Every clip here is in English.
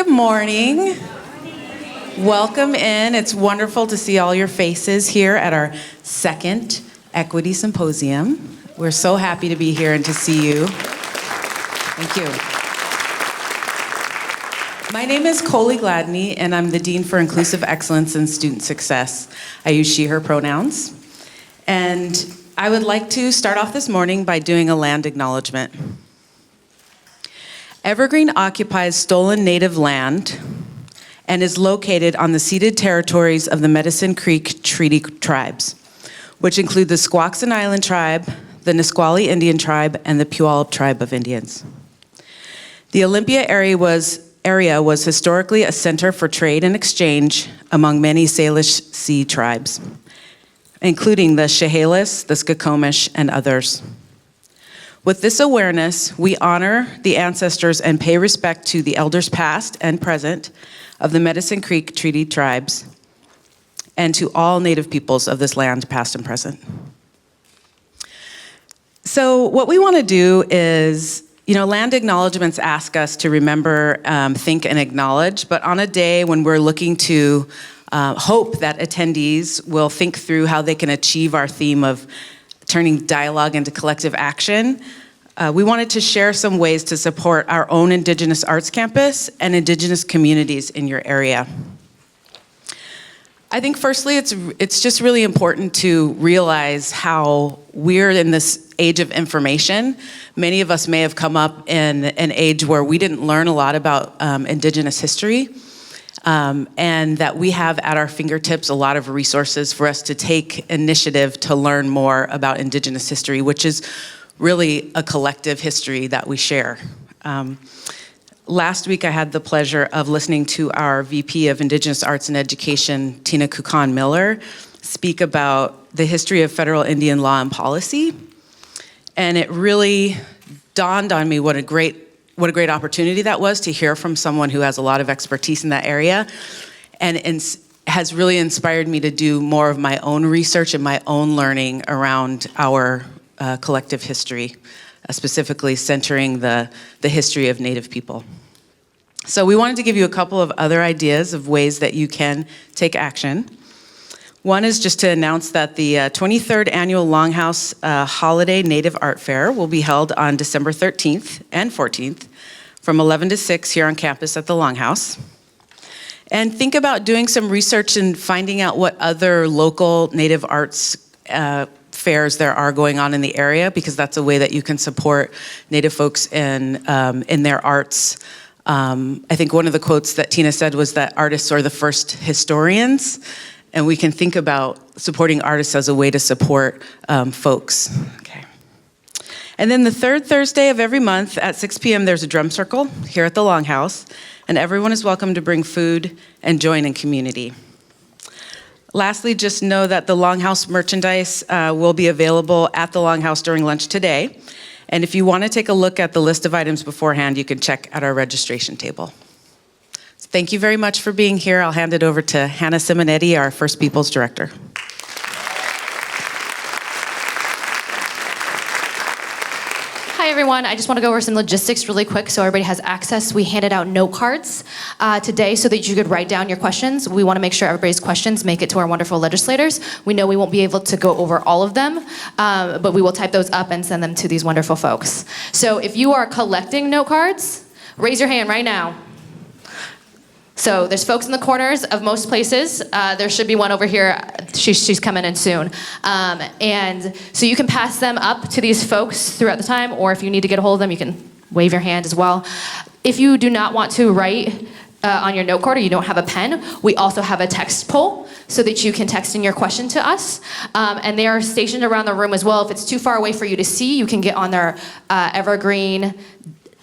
Good morning. Welcome in. It's wonderful to see all your faces here at our second Equity Symposium. We're so happy to be here and to see you. Thank you. My name is Cholee Gladney, and I'm the Dean for Inclusive Excellence and Student Success. I use she, her pronouns. And I would like to start off this morning by doing a land acknowledgement. Evergreen occupies stolen native land and is located on the ceded territories of the Medicine Creek Treaty Tribes, which include the Squaxin Island Tribe, the Nisqually Indian Tribe, and the Puyallup Tribe of Indians. The Olympia area was historically a center for trade and exchange among many Salish Sea tribes, including the Chehalis, the Skokomish, and others. With this awareness, we honor the ancestors and pay respect to the elders past and present of the Medicine Creek Treaty Tribes and to all Native peoples of this land, past and present. So what we want to do is, land acknowledgements ask us to remember, think, and acknowledge, but on a day when we're looking to hope that attendees will think through how they can achieve our theme of turning dialogue into collective action, we wanted to share some ways to support our own Indigenous Arts Campus and Indigenous communities in your area. I think firstly, it's just really important to realize how we're in this age of information. Many of us may have come up in an age where we didn't learn a lot about Indigenous history, and that we have at our fingertips a lot of resources for us to take initiative to learn more about Indigenous history, which is really a collective history that we share. Last week, I had the pleasure of listening to our VP of Indigenous Arts and Education, Tina Kukan Miller, speak about the history of federal Indian law and policy. And it really dawned on me what a great opportunity that was to hear from someone who has a lot of expertise in that area, and has really inspired me to do more of my own research and my own learning around our collective history, specifically centering the history of Native people. So we wanted to give you a couple of other ideas of ways that you can take action. One is just to announce that the 23rd Annual Longhouse Holiday Native Art Fair will be held on December 13th and 14th from 11 to 6 here on campus at the Longhouse. And think about doing some research and finding out what other local Native arts fairs there are going on in the area, because that's a way that you can support Native folks in their arts. I think one of the quotes that Tina said was that artists are the first historians, and we can think about supporting artists as a way to support folks. Okay. And then the third Thursday of every month at 6 p.m. there's a drum circle here at the Longhouse, and everyone is welcome to bring food and join in community. Lastly, just know that the Longhouse merchandise will be available at the Longhouse during lunch today. And if you want to take a look at the list of items beforehand, you can check at our registration table. So thank you very much for being here. I'll hand it over to Hannah Simonetti, our First Peoples Director. Hi everyone, I just want to go over some logistics really quick so everybody has access. We handed out note cards today so that you could write down your questions. We want to make sure everybody's questions make it to our wonderful legislators. We know we won't be able to go over all of them, but we will type those up and send them to these wonderful folks. So if you are collecting note cards, raise your hand right now. So there's folks in the corners of most places. There should be one over here. She's coming in soon. And so you can pass them up to these folks throughout the time, or if you need to get a hold of them, you can wave your hand as well. If you do not want to write on your note card, or you don't have a pen, we also have a text poll so that you can text in your question to us. And they are stationed around the room as well. If it's too far away for you to see, you can get on their Evergreen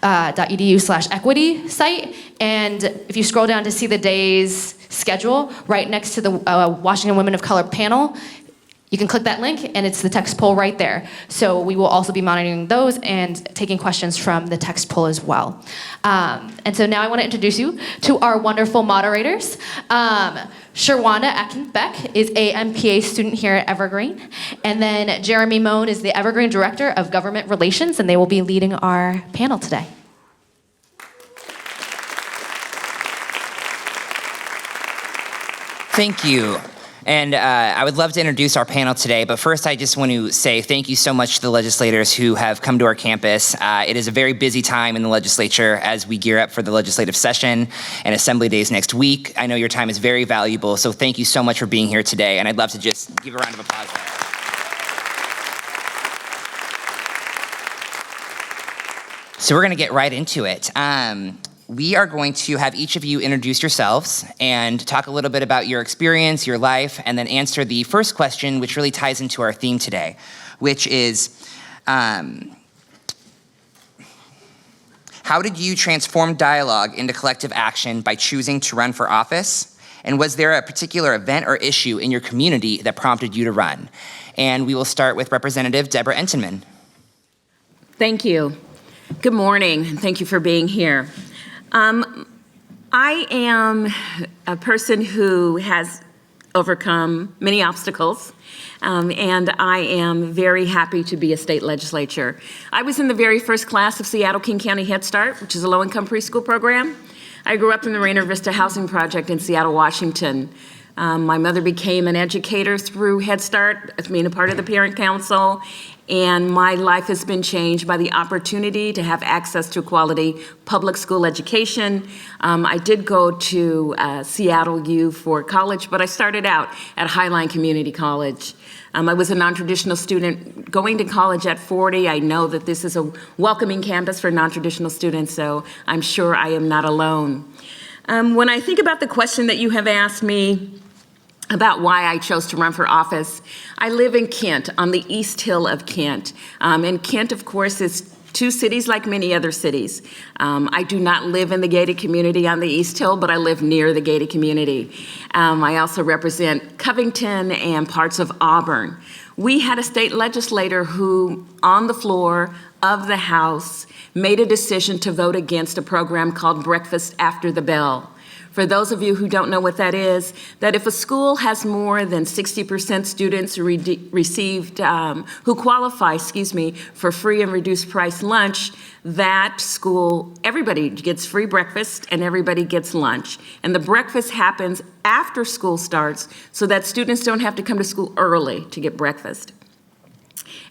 .edu/equity site, and if you scroll down to see the day's schedule, right next to the Washington Women of Color panel, you can click that link and it's the text poll right there. So we will also be monitoring those and taking questions from the text poll as well. And so now I want to introduce you to our wonderful moderators. Sherwanda Beck is a MPA student here at Evergreen. And then Jeremy Mohn is the Evergreen Director of Government Relations, and they will be leading our panel today. Thank you. And I would love to introduce our panel today, but first I just want to say thank you so much to the legislators who have come to our campus. It is a very busy time in the legislature as we gear up for the legislative session and assembly days next week. I know your time is very valuable, so thank you so much for being here today, and I'd love to just give a round of applause there. So we're gonna get right into it. We are going to have each of you introduce yourselves and talk a little bit about your experience, your life, and then answer the first question, which really ties into our theme today, which is, how did you transform dialogue into collective action by choosing to run for office? And was there a particular event or issue in your community that prompted you to run? And we will start with Representative Deborah Entenman. Thank you. Good morning, and thank you for being here. I am a person who has overcome many obstacles, and I am very happy to be a state legislature. I was in the very first class of Seattle King County Head Start, which is a low-income preschool program. I grew up in the Rainier Vista Housing Project in Seattle, Washington. My mother became an educator through Head Start, being a part of the Parent Council, and my life has been changed by the opportunity to have access to quality public school education. I did go to Seattle U for college, but I started out at Highline Community College. I was a non-traditional student going to college at 40. I know that this is a welcoming campus for non-traditional students, so I'm sure I am not alone. When I think about the question that you have asked me about why I chose to run for office, I live in Kent, on the East Hill of Kent. And Kent, of course, is two cities like many other cities. I do not live in the gated community on the East Hill, but I live near the gated community. I also represent Covington and parts of Auburn. We had a state legislator who, on the floor of the House, made a decision to vote against a program called Breakfast After the Bell. For those of you who don't know what that is, that if a school has more than 60% students who qualify, for free and reduced price lunch, that school, everybody gets free breakfast and everybody gets lunch. And the breakfast happens after school starts so that students don't have to come to school early to get breakfast.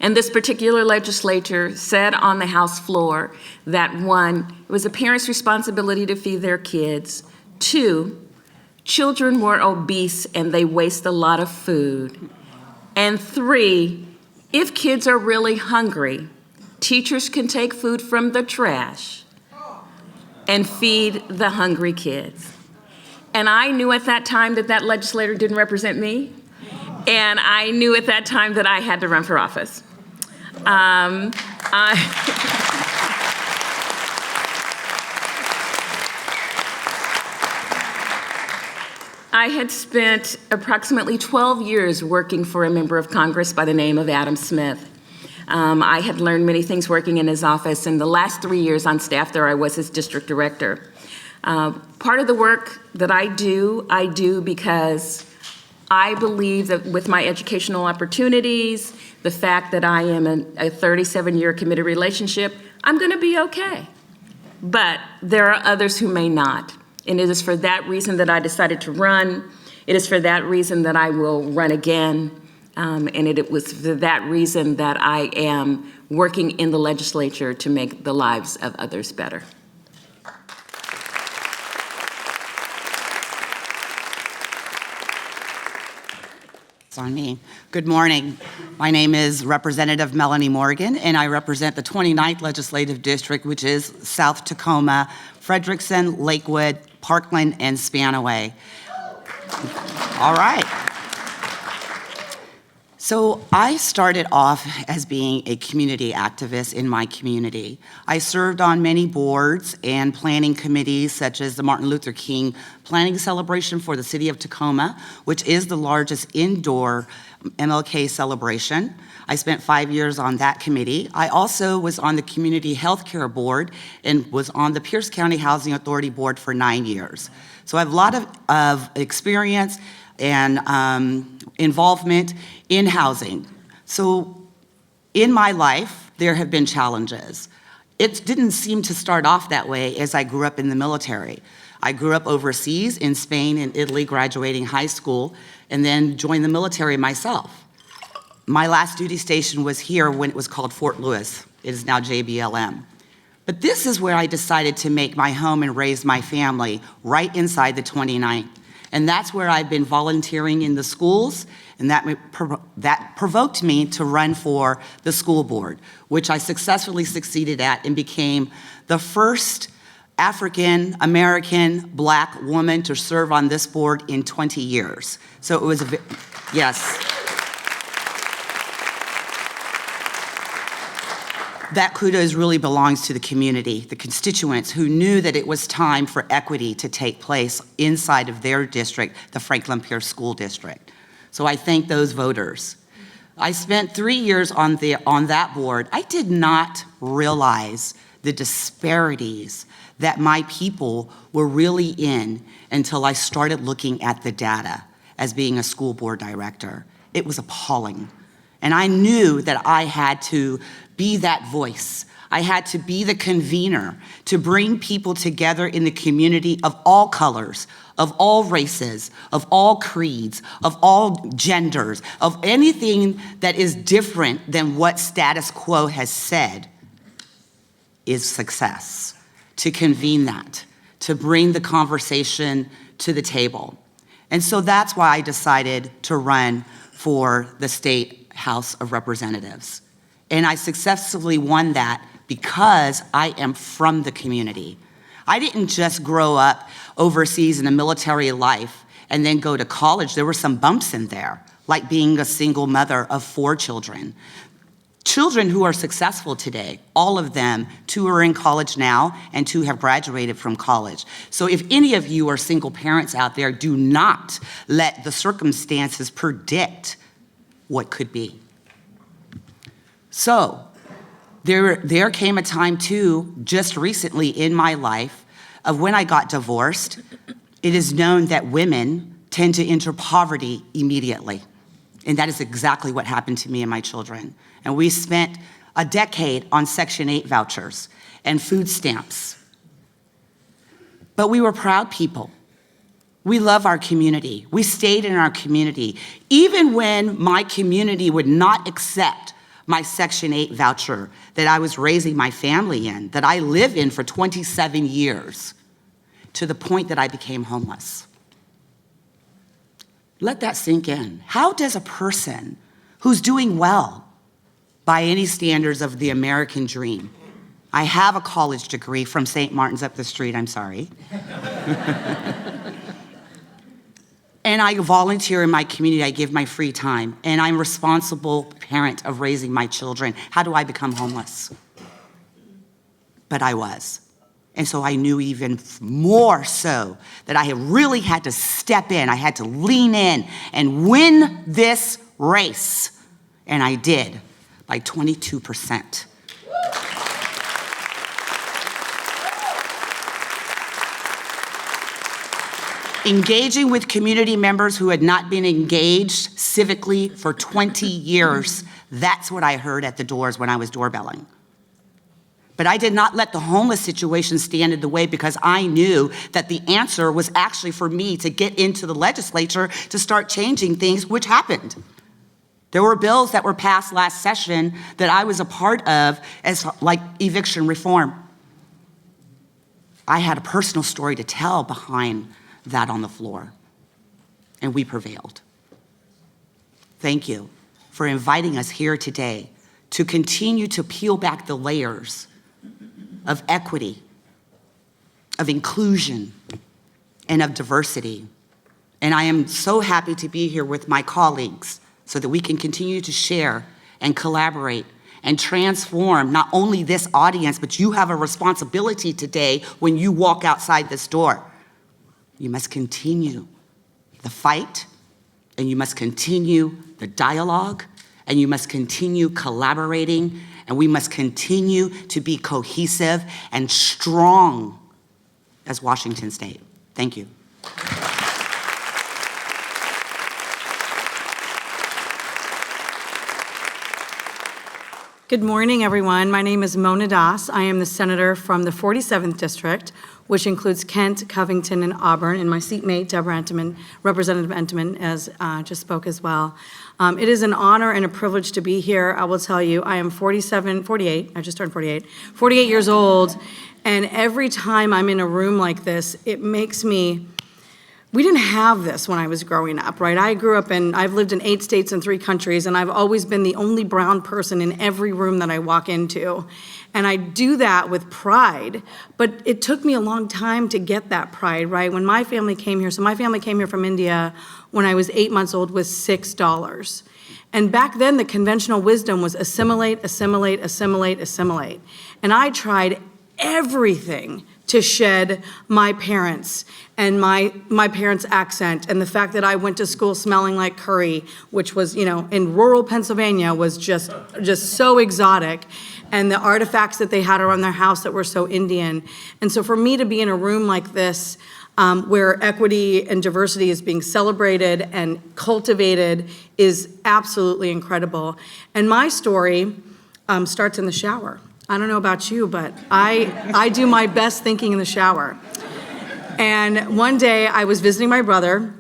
And this particular legislator said on the House floor that 1, it was a parent's responsibility to feed their kids. 2, children were obese and they waste a lot of food. And 3, if kids are really hungry, teachers can take food from the trash and feed the hungry kids. And I knew at that time that that legislator didn't represent me. And I knew at that time that I had to run for office. I had spent approximately 12 years working for a member of Congress by the name of Adam Smith. I had learned many things working in his office, and the last 3 years on staff there, I was his district director. Part of the work that I do because I believe that with my educational opportunities, the fact that I am a 37-year committed relationship, I'm gonna be okay. But there are others who may not. And it is for that reason that I decided to run. It is for that reason that I will run again. And it was for that reason that I am working in the legislature to make the lives of others better. It's on me. Good morning. My name is Representative Melanie Morgan, and I represent the 29th Legislative District, which is South Tacoma, Frederickson, Lakewood, Parkland, and Spanaway. All right. So I started off as being a community activist in my community. I served on many boards and planning committees, such as the Martin Luther King Planning Celebration for the City of Tacoma, which is the largest indoor MLK celebration. I spent 5 years on that committee. I also was on the Community Healthcare Board and was on the Pierce County Housing Authority Board for 9 years. So I have a lot of experience and involvement in housing. So in my life, there have been challenges. It didn't seem to start off that way as I grew up in the military. I grew up overseas in Spain and Italy, graduating high school, and then joined the military myself. My last duty station was here when it was called Fort Lewis. It is now JBLM. But this is where I decided to make my home and raise my family, right inside the 29th. And that's where I've been volunteering in the schools, and that provoked me to run for the school board, which I successfully succeeded at and became the first African-American Black woman to serve on this board in 20 years. So it was, yes. That kudos really belongs to the community, the constituents who knew that it was time for equity to take place inside of their district, the Franklin Pierce School District. So I thank those voters. I spent 3 years on that board. I did not realize the disparities that my people were really in until I started looking at the data as being a school board director. It was appalling. And I knew that I had to be that voice. I had to be the convener to bring people together in the community of all colors, of all races, of all creeds, of all genders, of anything that is different than what status quo has said is success. To convene that, to bring the conversation to the table. And so that's why I decided to run for the State House of Representatives. And I successfully won that because I am from the community. I didn't just grow up overseas in a military life and then go to college. There were some bumps in there, like being a single mother of 4 children. Children who are successful today, all of them, 2 are in college now and 2 have graduated from college. So if any of you are single parents out there, do not let the circumstances predict what could be. So there came a time too, just recently in my life, of when I got divorced. It is known that women tend to enter poverty immediately. And that is exactly what happened to me and my children. And we spent a decade on Section 8 vouchers and food stamps. But we were proud people. We love our community. We stayed in our community. Even when my community would not accept my Section 8 voucher that I was raising my family in, that I lived in for 27 years, to the point that I became homeless. Let that sink in. How does a person who's doing well by any standards of the American dream, I have a college degree from St. Martin's up the street, I'm sorry. And I volunteer in my community, I give my free time, and I'm a responsible parent of raising my children. How do I become homeless? But I was. And so I knew even more so that I really had to step in, I had to lean in and win this race. And I did, by 22%. Engaging with community members who had not been engaged civically for 20 years. That's what I heard at the doors when I was doorbelling. But I did not let the homeless situation stand in the way, because I knew that the answer was actually for me to get into the legislature to start changing things, which happened. There were bills that were passed last session that I was a part of, as like eviction reform. I had a personal story to tell behind that on the floor, and we prevailed. Thank you for inviting us here today to continue to peel back the layers of equity, of inclusion, and of diversity. And I am so happy to be here with my colleagues so that we can continue to share and collaborate and transform not only this audience, but you have a responsibility today when you walk outside this door. You must continue the fight, and you must continue the dialogue, and you must continue collaborating, and we must continue to be cohesive and strong as Washington State. Thank you. Good morning, everyone. My name is Mohn. I am the senator from the 47th District, which includes Kent, Covington, and Auburn, and my seatmate, Deborah Entenman, Representative Entenman, as just spoke as well. It is an honor and a privilege to be here. I will tell you, I am 48, I just turned 48 years old, and every time I'm in a room like this, it makes me, we didn't have this when I was growing up, right? I've lived in 8 states and 3 countries, and I've always been the only brown person in every room that I walk into. And I do that with pride, but it took me a long time to get that pride, right? When my family came here, so my family came here from India when I was 8 months old with $6. And back then, the conventional wisdom was assimilate, assimilate, assimilate, assimilate. And I tried everything to shed my parents and my parents' accent, and the fact that I went to school smelling like curry, which was, in rural Pennsylvania, was just so exotic, and the artifacts that they had around their house that were so Indian. And so for me to be in a room like this, where equity and diversity is being celebrated and cultivated, is absolutely incredible. And my story starts in the shower. I don't know about you, but I do my best thinking in the shower. And one day I was visiting my brother,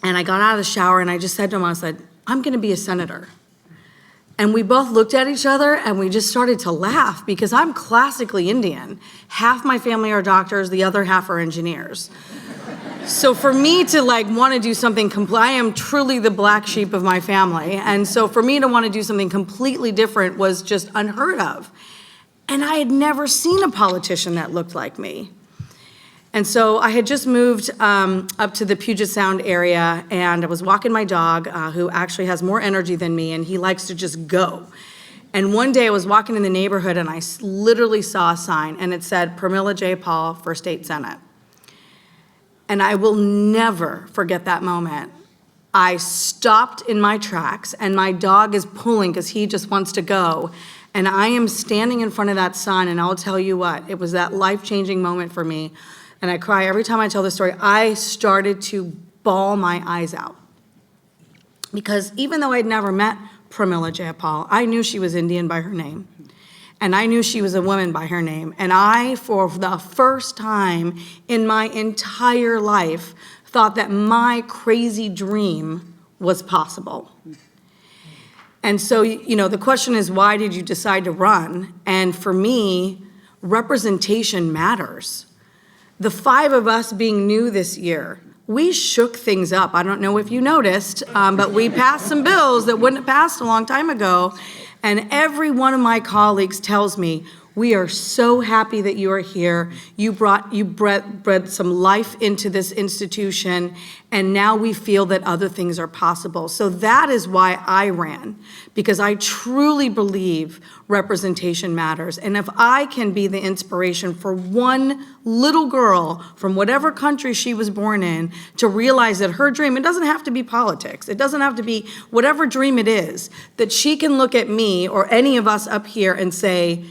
and I got out of the shower and I just said to him, I said, I'm gonna be a senator. And we both looked at each other and we just started to laugh, because I'm classically Indian. Half my family are doctors, the other half are engineers. So for me to want to do something I am truly the black sheep of my family. And so for me to want to do something completely different was just unheard of. And I had never seen a politician that looked like me. And so I had just moved up to the Puget Sound area, and I was walking my dog, who actually has more energy than me, and he likes to just go. And one day I was walking in the neighborhood, and I literally saw a sign, and it said, Pramila J. Paul for State Senate. And I will never forget that moment. I stopped in my tracks, and my dog is pulling because he just wants to go. And I am standing in front of that sign, and I'll tell you what, it was that life-changing moment for me. And I cry every time I tell this story. I started to bawl my eyes out. Because even though I'd never met Pramila Jayapal, I knew she was Indian by her name. And I knew she was a woman by her name. And I, for the first time in my entire life, thought that my crazy dream was possible. And so, the question is, why did you decide to run? And for me, representation matters. The 5 of us being new this year, we shook things up. I don't know if you noticed, but we passed some bills that wouldn't have passed a long time ago. And every one of my colleagues tells me, we are so happy that you are here. You bred some life into this institution, and now we feel that other things are possible. So that is why I ran, because I truly believe representation matters. And if I can be the inspiration for one little girl from whatever country she was born in to realize that her dream, it doesn't have to be politics, it doesn't have to be whatever dream it is, that she can look at me or any of us up here and say,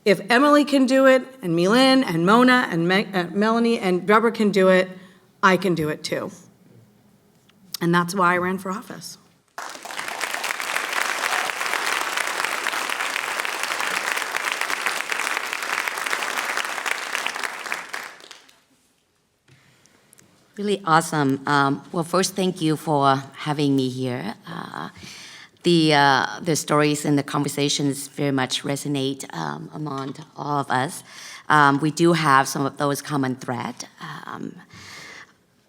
if Emily can do it, and My-Linh, and Mona, and Melanie, and Deborah can do it, I can do it too. And that's why I ran for office. Really awesome. Well, first, thank you for having me here. The stories and the conversations very much resonate among all of us. We do have some of those common threads.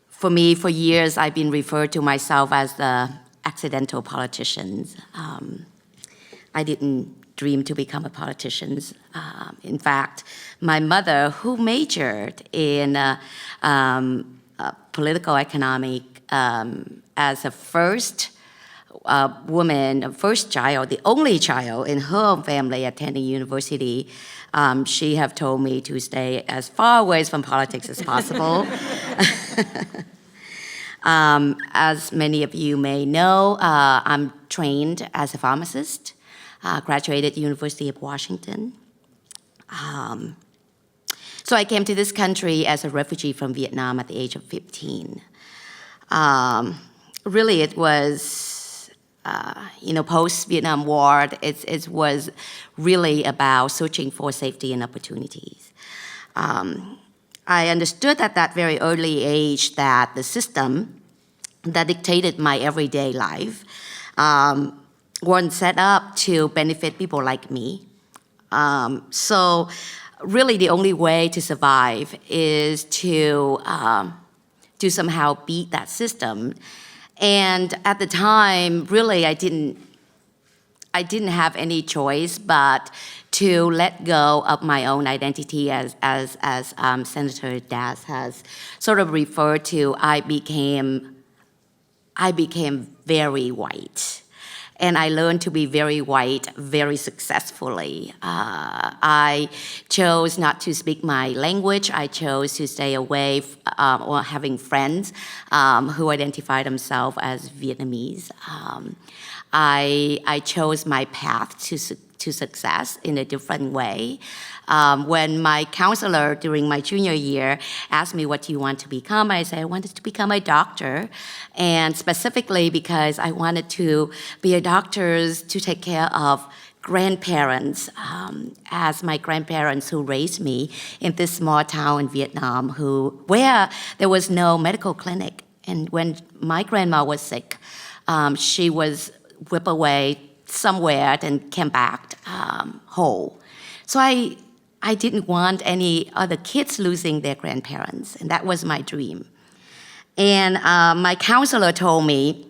For me, for years, I've been referred to myself as the accidental politician. I didn't dream to become a politician. In fact, my mother, who majored in political economic as a first woman, first child, the only child in her family attending university, she have told me to stay as far away from politics as possible. As many of you may know, I'm trained as a pharmacist, graduated University of Washington. So I came to this country as a refugee from Vietnam at the age of 15. Really, it was, post-Vietnam War, it was really about searching for safety and opportunities. I understood at that very early age that the system that dictated my everyday life wasn't set up to benefit people like me. So really the only way to survive is to somehow beat that system. And at the time, really, I didn't have any choice but to let go of my own identity, as Senator Das has sort of referred to. I became very white. And I learned to be very white very successfully. I chose not to speak my language. I chose to stay away or having friends who identify themselves as Vietnamese. I chose my path to success in a different way. When my counselor during my junior year asked me, what do you want to become? I said, I wanted to become a doctor, and specifically because I wanted to be a doctor to take care of grandparents, as my grandparents who raised me in this small town in Vietnam where there was no medical clinic. And when my grandma was sick, she was whipped away somewhere and came back whole. So I didn't want any other kids losing their grandparents, and that was my dream. And my counselor told me,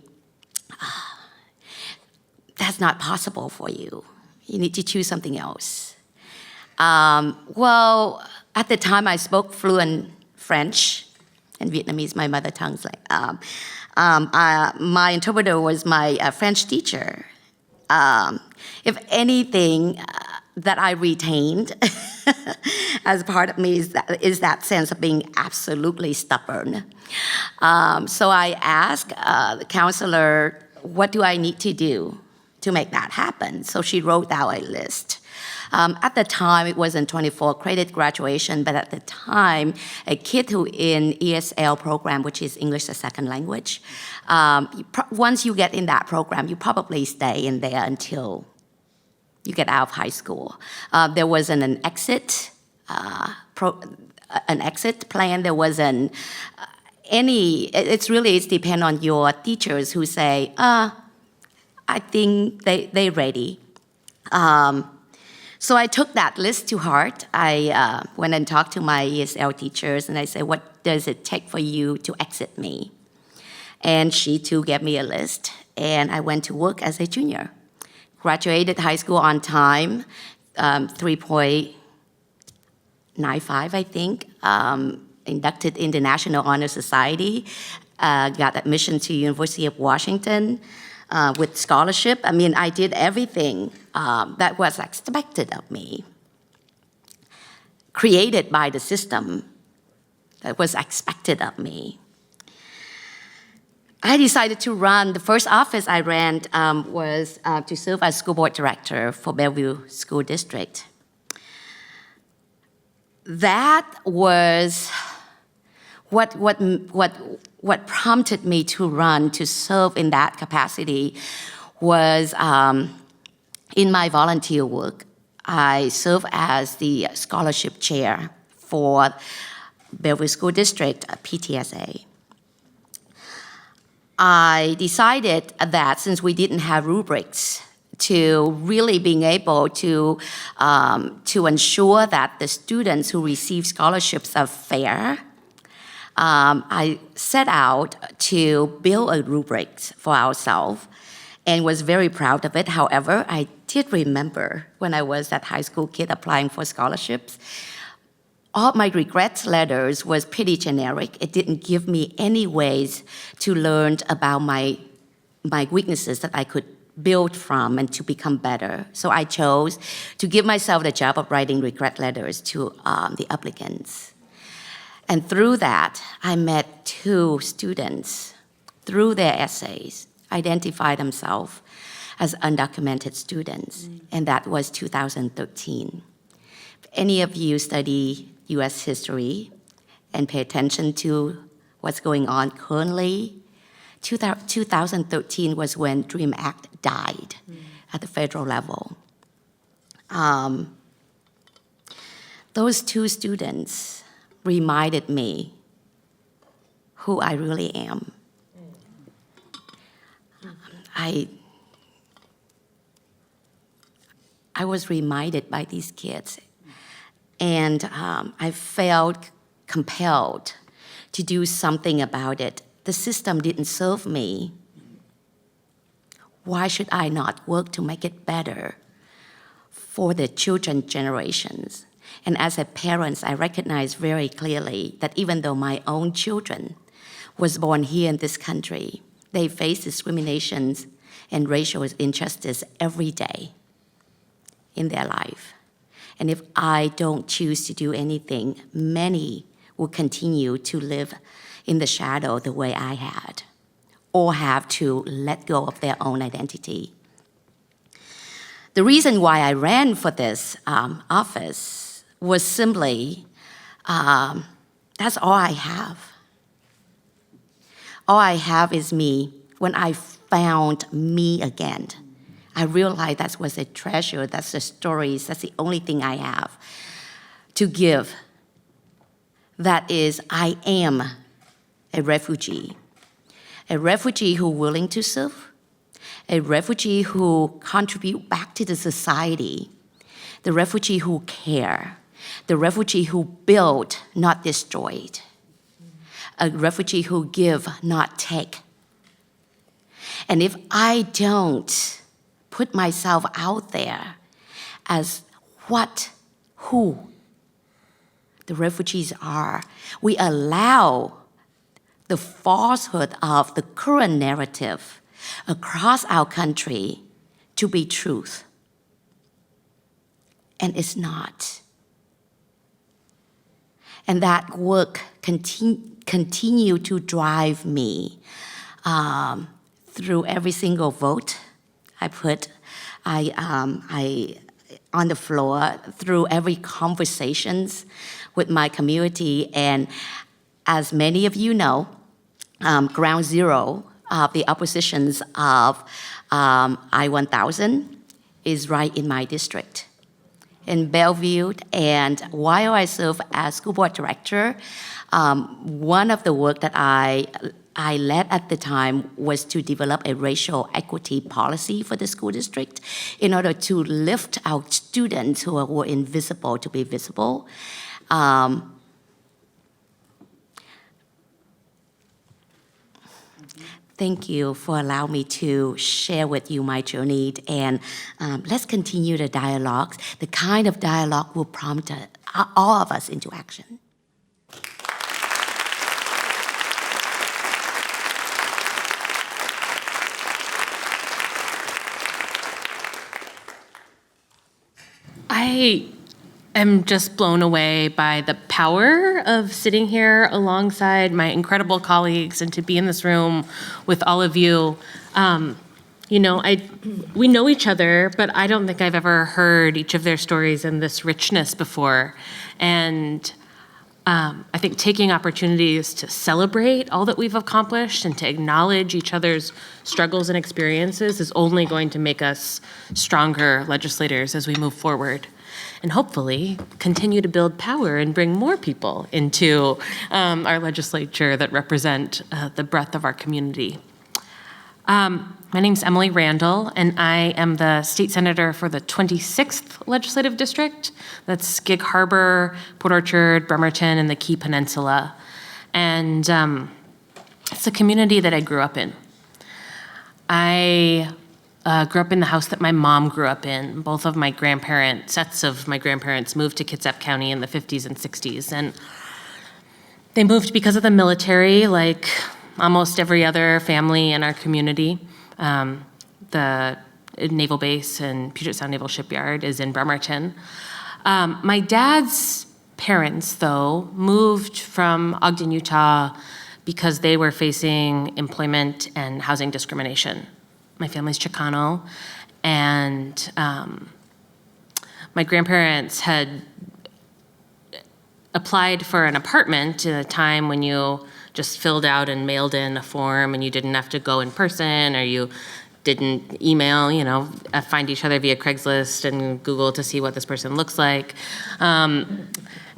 that's not possible for you. You need to choose something else. Well, at the time I spoke fluent French and Vietnamese, my mother tongue. My interpreter was my French teacher. If anything, that I retained as part of me is that sense of being absolutely stubborn. So I asked the counselor, what do I need to do to make that happen? So she wrote out a list. At the time, it wasn't 24 credit graduation, but at the time, a kid who in ESL program, which is English as a second language, once you get in that program, you probably stay in there until you get out of high school. There wasn't an exit plan. There wasn't it's depend on your teachers who say, I think they're ready. So I took that list to heart. I went and talked to my ESL teachers, and I said, what does it take for you to exit me? And she too gave me a list, and I went to work as a junior. Graduated high school on time, 3.95, I think. Inducted in the National Honor Society. Got admission to University of Washington with scholarship. I mean, I did everything that was expected of me. Created by the system that was expected of me. I decided to run. The first office I ran was to serve as school board director for Bellevue School District. That was what prompted me to run, to serve in that capacity, was in my volunteer work. I serve as the scholarship chair for Bellevue School District, PTSA. I decided that since we didn't have rubrics to really being able to ensure that the students who receive scholarships are fair, I set out to build a rubric for ourselves and was very proud of it. However, I did remember when I was that high school kid applying for scholarships, all my regrets letters was pretty generic. It didn't give me any ways to learn about my weaknesses that I could build from and to become better. So I chose to give myself the job of writing regret letters to the applicants. And through that, I met 2 students, through their essays, identify themselves as undocumented students, and that was 2013. If any of you study US history and pay attention to what's going on currently, 2013 was when DREAM Act died at the federal level. Those 2 students reminded me who I really am. I was reminded by these kids, and I felt compelled to do something about it. The system didn't serve me. Why should I not work to make it better for the children generations? And as a parent, I recognize very clearly that even though my own children was born here in this country, they face discriminations and racial injustice every day in their life. And if I don't choose to do anything, many will continue to live in the shadow the way I had, or have to let go of their own identity. The reason why I ran for this office was simply, that's all I have. All I have is me. When I found me again, I realized that was a treasure, that's the stories, that's the only thing I have to give. That is, I am a refugee who willing to serve, a refugee who contribute back to the society, the refugee who care, the refugee who build, not destroyed, a refugee who give, not take. And if I don't put myself out there as who the refugees are, we allow the falsehood of the current narrative across our country to be truth. And it's not. And that work continue to drive me through every single vote I put on the floor, through every conversations with my community. And as many of you know, ground zero of the oppositions of I-1000 is right in my district, in Bellevue. And while I serve as school board director, one of the work that I led at the time was to develop a racial equity policy for the school district in order to lift our students who were invisible to be visible. Thank you for allowing me to share with you my journey, and let's continue the dialogue. The kind of dialogue will prompt all of us into action. I am just blown away by the power of sitting here alongside my incredible colleagues and to be in this room with all of you. We know each other, but I don't think I've ever heard each of their stories in this richness before. And I think taking opportunities to celebrate all that we've accomplished and to acknowledge each other's struggles and experiences is only going to make us stronger legislators as we move forward. And hopefully continue to build power and bring more people into our legislature that represent the breadth of our community. My name's Emily Randall, and I am the state senator for the 26th legislative district. That's Gig Harbor, Port Orchard, Bremerton, and the Key Peninsula. And it's a community that I grew up in. I grew up in the house that my mom grew up in. Both of my sets of my grandparents moved to Kitsap County in the 50s and 60s. And they moved because of the military, like almost every other family in our community. The naval base and Puget Sound Naval Shipyard is in Bremerton. My dad's parents, though, moved from Ogden, Utah because they were facing employment and housing discrimination. My family's Chicano, and my grandparents had applied for an apartment at a time when you just filled out and mailed in a form and you didn't have to go in person, or you didn't email, find each other via Craigslist and Google to see what this person looks like.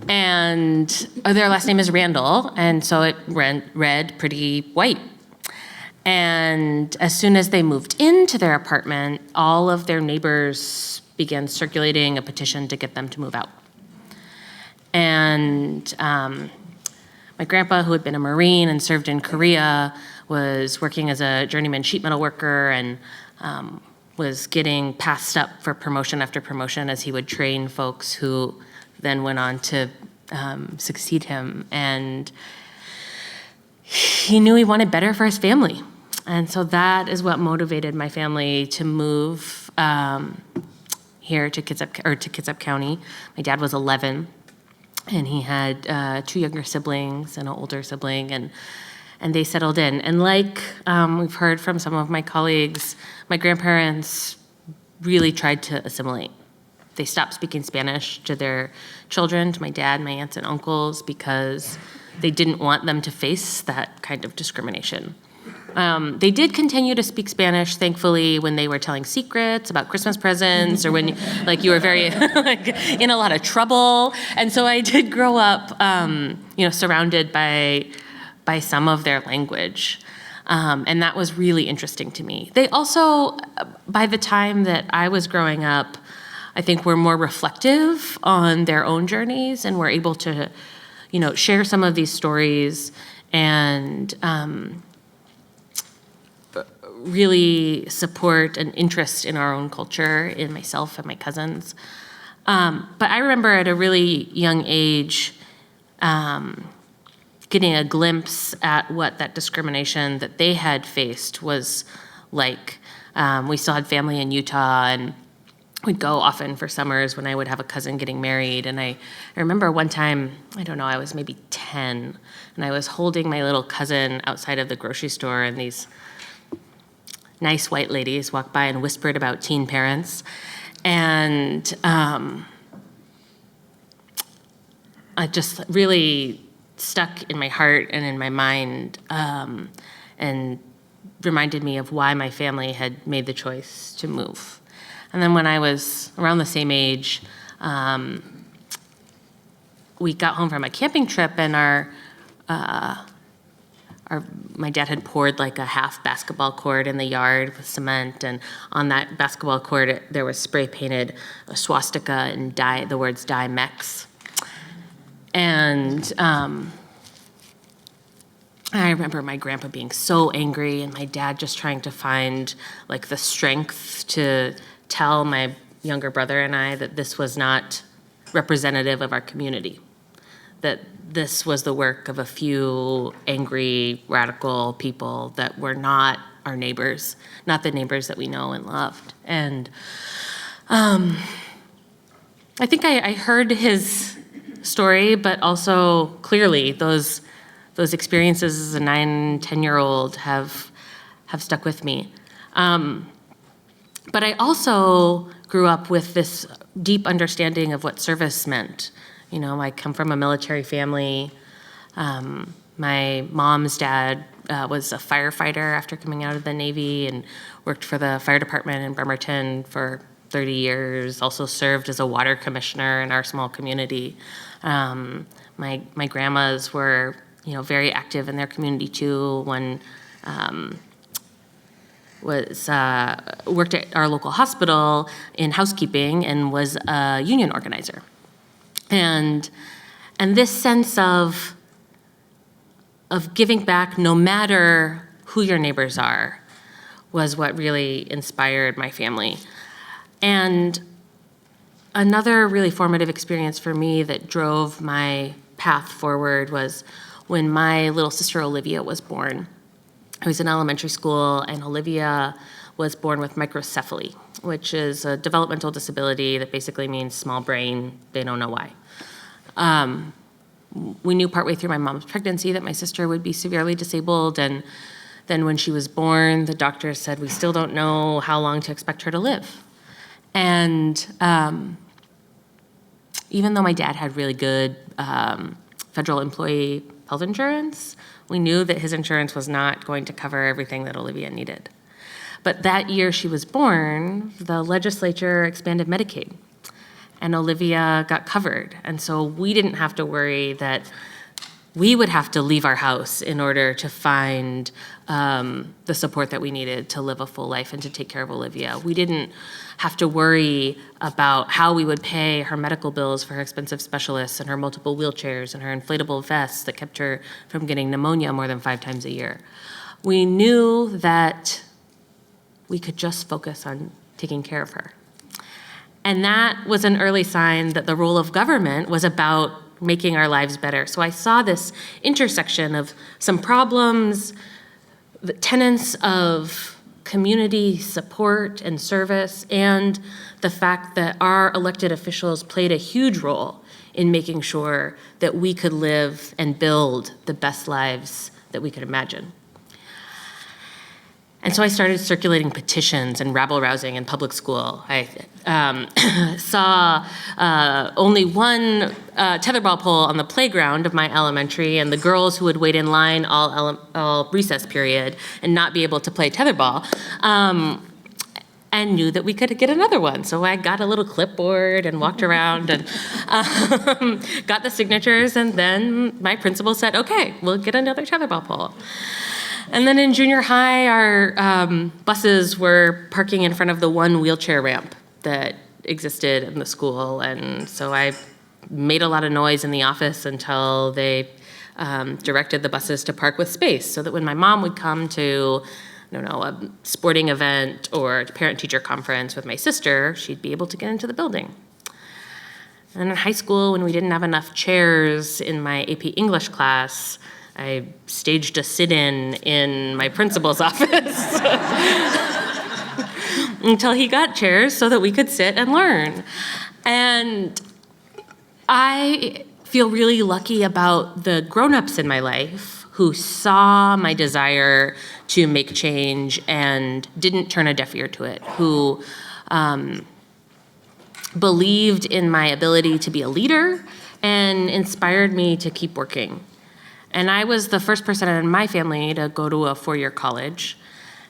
And their last name is Randall, and so it read pretty white. And as soon as they moved into their apartment, all of their neighbors began circulating a petition to get them to move out. And my grandpa, who had been a Marine and served in Korea, was working as a journeyman sheet metal worker and was getting passed up for promotion after promotion as he would train folks who then went on to succeed him. And he knew he wanted better for his family. And so that is what motivated my family to move here to Kitsap County. My dad was 11, and he had 2 younger siblings and an older sibling, and they settled in. And like we've heard from some of my colleagues, my grandparents really tried to assimilate. They stopped speaking Spanish to their children, to my dad, my aunts and uncles, because they didn't want them to face that kind of discrimination. They did continue to speak Spanish, thankfully, when they were telling secrets about Christmas presents or when you were very in a lot of trouble. And so I did grow up, surrounded by some of their language. And that was really interesting to me. They also, by the time that I was growing up, I think were more reflective on their own journeys and were able to, share some of these stories and really support an interest in our own culture, in myself and my cousins. But I remember at a really young age getting a glimpse at what that discrimination that they had faced was like. We still had family in Utah, and we'd go often for summers when I would have a cousin getting married. And I remember one time, I don't know, I was maybe 10, and I was holding my little cousin outside of the grocery store, and these nice white ladies walked by and whispered about teen parents. And it just really stuck in my heart and in my mind, and reminded me of why my family had made the choice to move. And then when I was around the same age, we got home from a camping trip, and my dad had poured like a half basketball court in the yard with cement, and on that basketball court there was spray painted a swastika and the words "Die Mex." And I remember my grandpa being so angry, and my dad just trying to find like the strength to tell my younger brother and I that this was not representative of our community, that this was the work of a few angry, radical people that were not our neighbors, not the neighbors that we know and loved. And I think I heard his story, but also clearly those experiences as a 9, 10-year-old have stuck with me. But I also grew up with this deep understanding of what service meant. I come from a military family. My mom's dad was a firefighter after coming out of the Navy and worked for the fire department in Bremerton for 30 years, also served as a water commissioner in our small community. My grandmas were, very active in their community too. One worked at our local hospital in housekeeping and was a union organizer. And this sense of giving back no matter who your neighbors are was what really inspired my family. And another really formative experience for me that drove my path forward was when my little sister Olivia was born. I was in elementary school, and Olivia was born with microcephaly, which is a developmental disability that basically means small brain. They don't know why. We knew partway through my mom's pregnancy that my sister would be severely disabled, and then when she was born, the doctor said, we still don't know how long to expect her to live. And even though my dad had really good federal employee health insurance, we knew that his insurance was not going to cover everything that Olivia needed. But that year she was born, the legislature expanded Medicaid. and Olivia got covered. And so we didn't have to worry that we would have to leave our house in order to find the support that we needed to live a full life and to take care of Olivia. We didn't have to worry about how we would pay her medical bills for her expensive specialists and her multiple wheelchairs and her inflatable vests that kept her from getting pneumonia more than 5 times a year. We knew that we could just focus on taking care of her. And that was an early sign that the role of government was about making our lives better. So I saw this intersection of some problems, the tenets of community support and service, and the fact that our elected officials played a huge role in making sure that we could live and build the best lives that we could imagine. And so I started circulating petitions and rabble-rousing in public school. I saw only one tetherball pole on the playground of my elementary, and the girls who would wait in line all recess period and not be able to play tetherball, and knew that we could get another one. So I got a little clipboard and walked around and got the signatures, and then my principal said, okay, we'll get another tetherball pole. And then in junior high, our buses were parking in front of the one wheelchair ramp that existed in the school. And so I made a lot of noise in the office until they directed the buses to park with space, so that when my mom would come to, I don't know, a sporting event or a parent-teacher conference with my sister, she'd be able to get into the building. And in high school, when we didn't have enough chairs in my AP English class, I staged a sit-in my principal's office until he got chairs so that we could sit and learn. And I feel really lucky about the grown-ups in my life who saw my desire to make change and didn't turn a deaf ear to it, who believed in my ability to be a leader and inspired me to keep working. And I was the first person in my family to go to a 4-year college.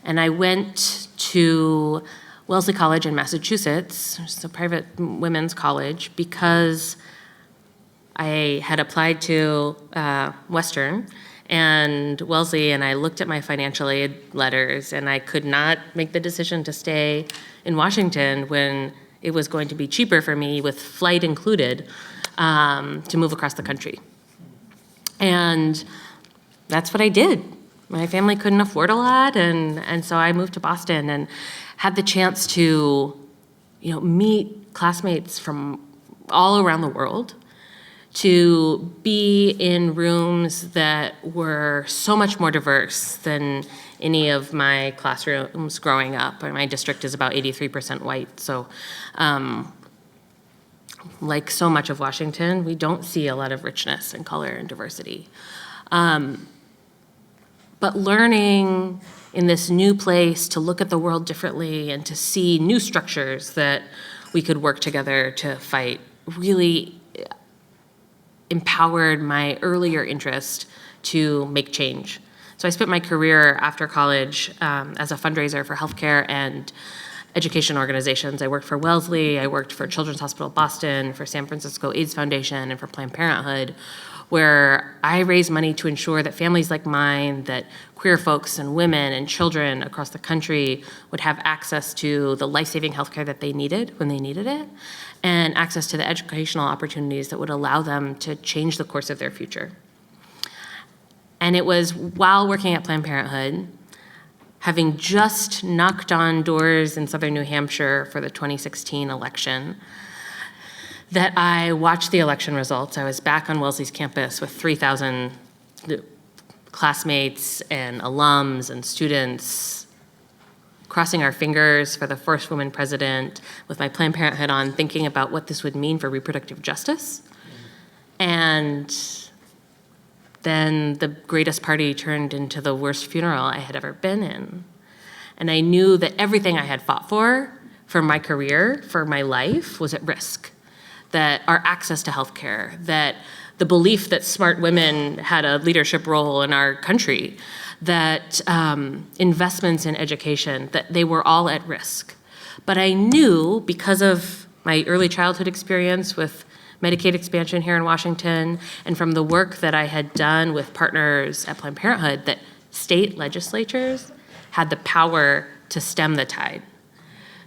And I went to Wellesley College in Massachusetts, which is a private women's college, because I had applied to Western and Wellesley, and I looked at my financial aid letters, and I could not make the decision to stay in Washington when it was going to be cheaper for me, with flight included, to move across the country. And that's what I did. My family couldn't afford a lot, and so I moved to Boston and had the chance to, meet classmates from all around the world, to be in rooms that were so much more diverse than any of my classrooms growing up. My district is about 83% white, so like so much of Washington, we don't see a lot of richness and color and diversity. But learning in this new place to look at the world differently and to see new structures that we could work together to fight really empowered my earlier interest to make change. So I spent my career after college as a fundraiser for healthcare and education organizations. I worked for Wellesley, I worked for Children's Hospital of Boston, for San Francisco AIDS Foundation, and for Planned Parenthood, where I raised money to ensure that families like mine, that queer folks and women and children across the country would have access to the life-saving healthcare that they needed when they needed it, and access to the educational opportunities that would allow them to change the course of their future. And it was while working at Planned Parenthood, having just knocked on doors in southern New Hampshire for the 2016 election, that I watched the election results. I was back on Wellesley's campus with 3,000 classmates and alums and students, crossing our fingers for the first woman president, with my Planned Parenthood on, thinking about what this would mean for reproductive justice. And then the greatest party turned into the worst funeral I had ever been in. And I knew that everything I had fought for my career, for my life, was at risk. That our access to healthcare, that the belief that smart women had a leadership role in our country, that investments in education, that they were all at risk. But I knew, because of my early childhood experience with Medicaid expansion here in Washington, and from the work that I had done with partners at Planned Parenthood, that state legislatures had the power to stem the tide,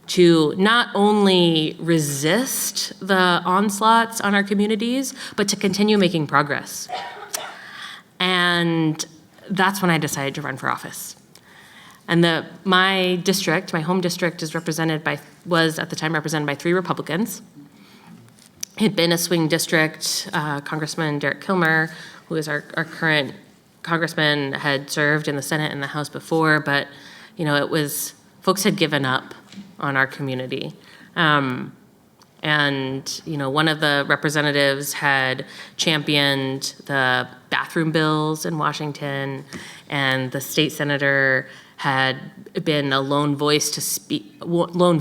to not only resist the onslaughts on our communities, but to continue making progress. And that's when I decided to run for office. And my district, my home district, was at the time represented by 3 Republicans. It had been a swing district. Congressman Derek Kilmer, who is our current congressman, had served in the Senate and the House before, but folks had given up on our community. And one of the representatives had championed the bathroom bills in Washington, and the state senator had been a lone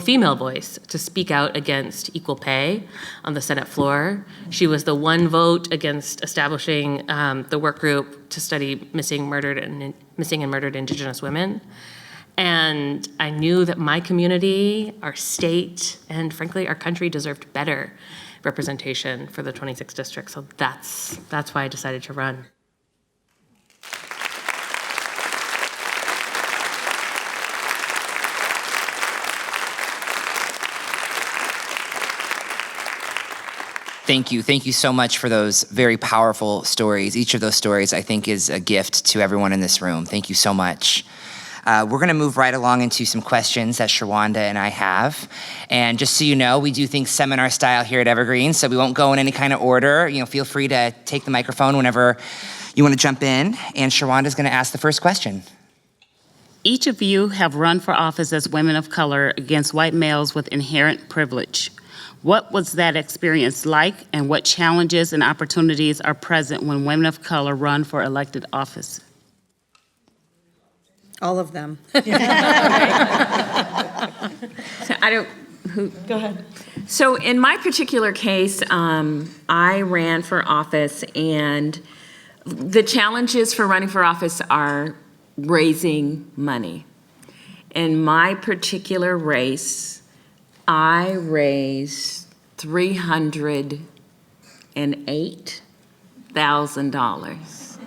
female voice to speak out against equal pay on the Senate floor. She was the one vote against establishing the work group to study missing and murdered Indigenous women. And I knew that my community, our state, and frankly, our country deserved better representation for the 26th district. So that's why I decided to run. Thank you. Thank you so much for those very powerful stories. Each of those stories, I think, is a gift to everyone in this room. Thank you so much. We're going to move right along into some questions that Sherwanda and I have. And just so you know, we do things seminar style here at Evergreen, so we won't go in any kind of order. Feel free to take the microphone whenever you want to jump in. And Sherwanda's going to ask the first question. Each of you have run for office as women of color against white males with inherent privilege. What was that experience like, and what challenges and opportunities are present when women of color run for elected office? All of them. So Go ahead. So in my particular case, I ran for office, and the challenges for running for office are raising money. In my particular race, I raised $308,000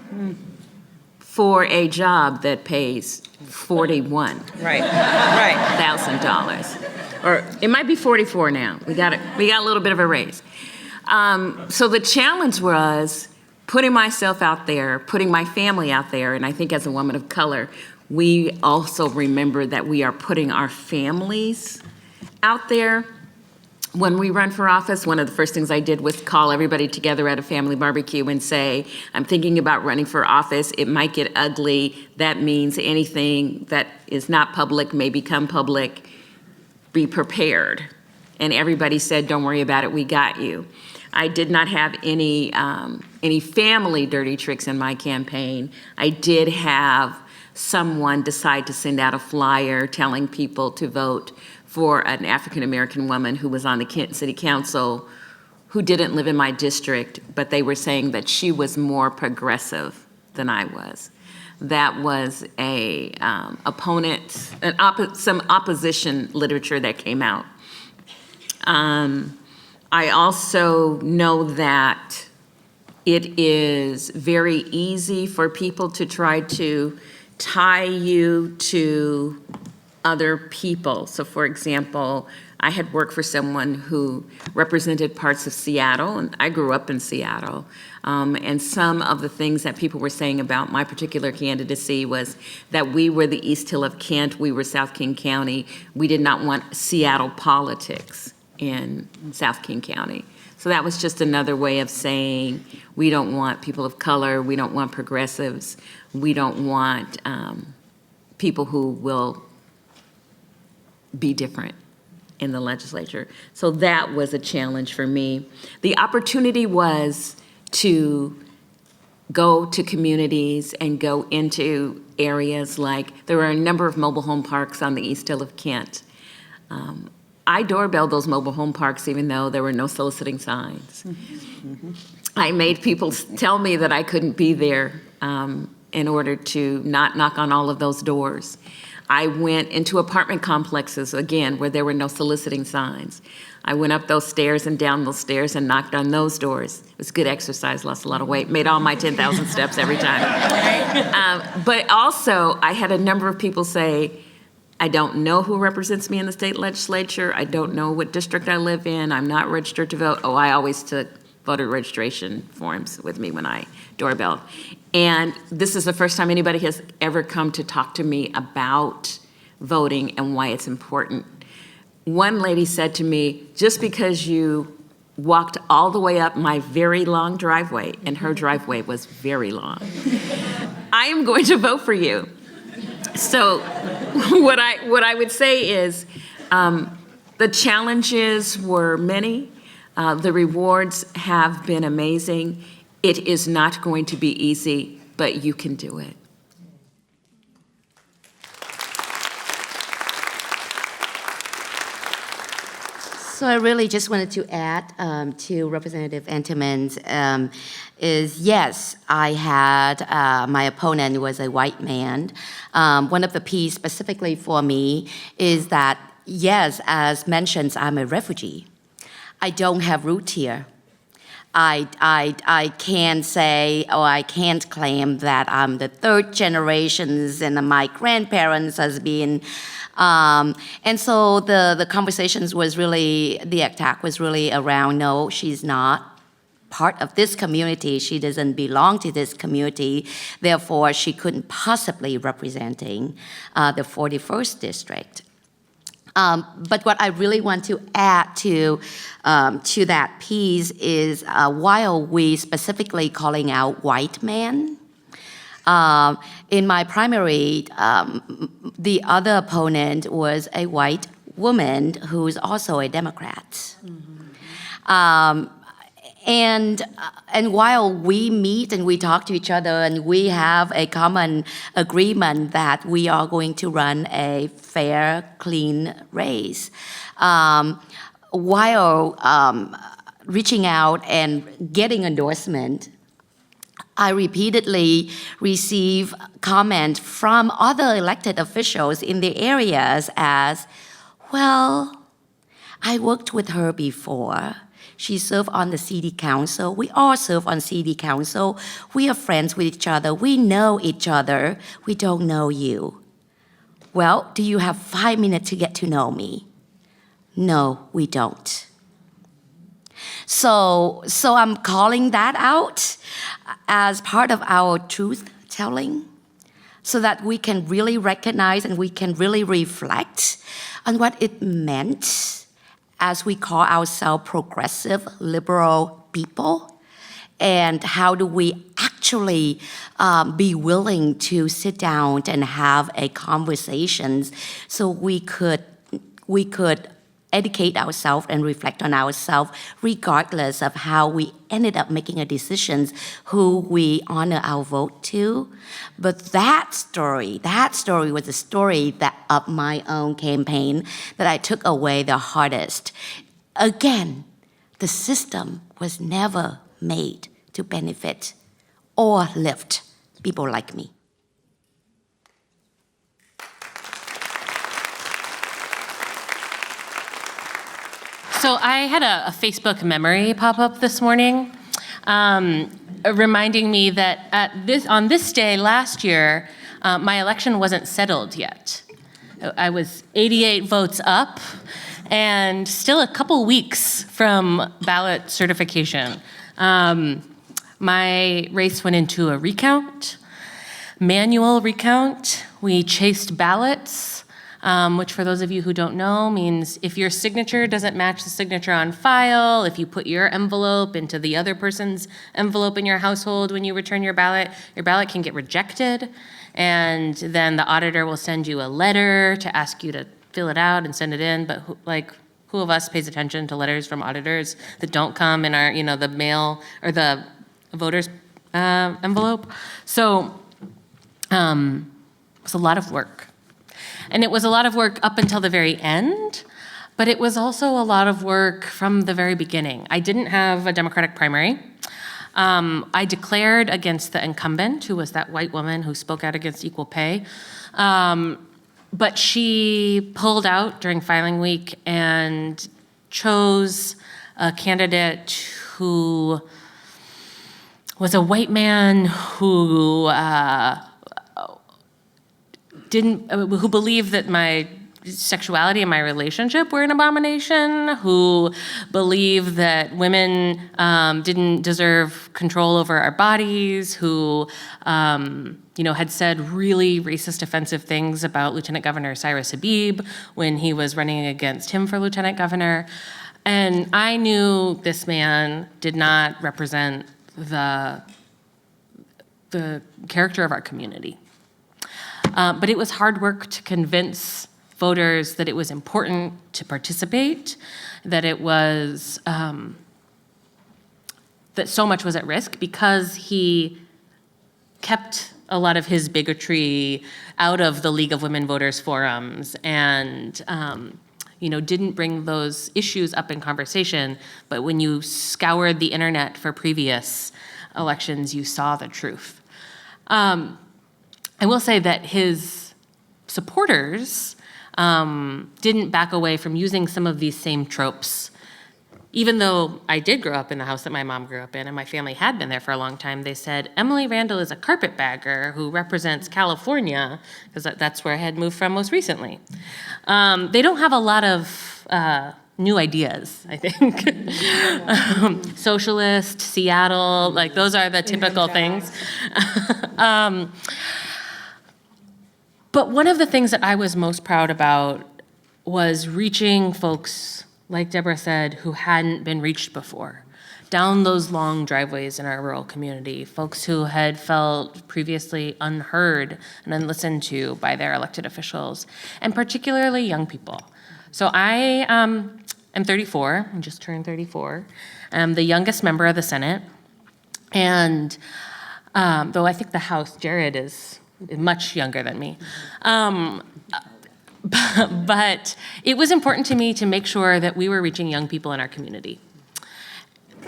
for a job that pays $41,000. Or it might be 44 now. We got a little bit of a raise. So the challenge was putting myself out there, putting my family out there, and I think as a woman of color, we also remember that we are putting our families out there. When we run for office, one of the first things I did was call everybody together at a family barbecue and say, I'm thinking about running for office. It might get ugly. That means anything that is not public may become public. Be prepared. And everybody said, don't worry about it, we got you. I did not have any family dirty tricks in my campaign. I did have someone decide to send out a flyer telling people to vote for an African-American woman who was on the Kent City Council who didn't live in my district, but they were saying that she was more progressive than I was. That was some opposition literature that came out. I also know that it is very easy for people to try to tie you to other people. So for example, I had worked for someone who represented parts of Seattle, and I grew up in Seattle. And some of the things that people were saying about my particular candidacy was that we were the East Hill of Kent, we were South King County. We did not want Seattle politics in South King County. So that was just another way of saying we don't want people of color, we don't want progressives, we don't want people who will be different in the legislature. So that was a challenge for me. The opportunity was to go to communities and go into areas like, there were a number of mobile home parks on the East Hill of Kent. I doorbelled those mobile home parks even though there were no soliciting signs. Mm-hmm. I made people tell me that I couldn't be there in order to not knock on all of those doors. I went into apartment complexes, again, where there were no soliciting signs. I went up those stairs and down those stairs and knocked on those doors. It was good exercise, lost a lot of weight, made all my 10,000 steps every time. But also, I had a number of people say, I don't know who represents me in the state legislature. I don't know what district I live in. I'm not registered to vote. Oh, I always took voter registration forms with me when I doorbelled. And this is the first time anybody has ever come to talk to me about voting and why it's important. One lady said to me, just because you walked all the way up my very long driveway, and her driveway was very long, I am going to vote for you. So what I would say is the challenges were many. The rewards have been amazing. It is not going to be easy, but you can do it. So I really just wanted to add to Representative Entenmann's is yes, I had my opponent was a white man. One of the keys specifically for me is that yes, as mentioned, I'm a refugee. I don't have roots here. I can't say or I can't claim that I'm the third generations and my grandparents has been. And so the conversations was really, the attack was really around, no, she's not part of this community. She doesn't belong to this community. Therefore, she couldn't possibly representing the 41st district. But what I really want to add to that piece is while we specifically calling out white men, in my primary, the other opponent was a white woman who's also a Democrat. Mm-hmm. And while we meet and we talk to each other and we have a common agreement that we are going to run a fair, clean race, while reaching out and getting endorsement, I repeatedly receive comment from other elected officials in the areas as, well, I worked with her before. She served on the city council. We all serve on city council. We are friends with each other. We know each other. We don't know you. Well, do you have 5 minutes to get to know me? No, we don't. So I'm calling that out as part of our truth telling so that we can really recognize and we can really reflect on what it meant as we call ourselves progressive liberal people, and how do we actually be willing to sit down and have a conversation so we could educate ourselves and reflect on ourselves regardless of how we ended up making a decision who we honor our vote to. But that story was the story that of my own campaign that I took away the hardest. Again, the system was never made to benefit or lift people like me. So I had a Facebook memory pop up this morning, reminding me that on this day last year, my election wasn't settled yet. I was 88 votes up and still a couple weeks from ballot certification. My race went into a recount, manual recount. We chased ballots. Which for those of you who don't know means if your signature doesn't match the signature on file, if you put your envelope into the other person's envelope in your household when you return your ballot can get rejected, and then the auditor will send you a letter to ask you to fill it out and send it in, but who of us pays attention to letters from auditors that don't come in our, the mail or the voter's envelope? So it was a lot of work. And it was a lot of work up until the very end, but it was also a lot of work from the very beginning. I didn't have a Democratic primary. I declared against the incumbent, who was that white woman who spoke out against equal pay. But she pulled out during filing week and chose a candidate who was a white man who who believed that my sexuality and my relationship were an abomination, who believed that women didn't deserve control over our bodies, who had said really racist, offensive things about Lieutenant Governor Cyrus Habib when he was running against him for lieutenant governor. And I knew this man did not represent the character of our community. But it was hard work to convince voters that it was important to participate, that it was, that so much was at risk because he kept a lot of his bigotry out of the League of Women Voters forums and, didn't bring those issues up in conversation. But when you scoured the internet for previous elections, you saw the truth. I will say that his supporters didn't back away from using some of these same tropes. Even though I did grow up in the house that my mom grew up in and my family had been there for a long time, they said, Emily Randall is a carpetbagger who represents California, because that's where I had moved from most recently. They don't have a lot of new ideas, I think. Socialist, Seattle, like those are the typical things. But one of the things that I was most proud about was reaching folks, like Deborah said, who hadn't been reached before, down those long driveways in our rural community, folks who had felt previously unheard and unlistened to by their elected officials, and particularly young people. So I am 34, I just turned 34. I'm the youngest member of the Senate, and though I think the House, Jared is much younger than me. But it was important to me to make sure that we were reaching young people in our community.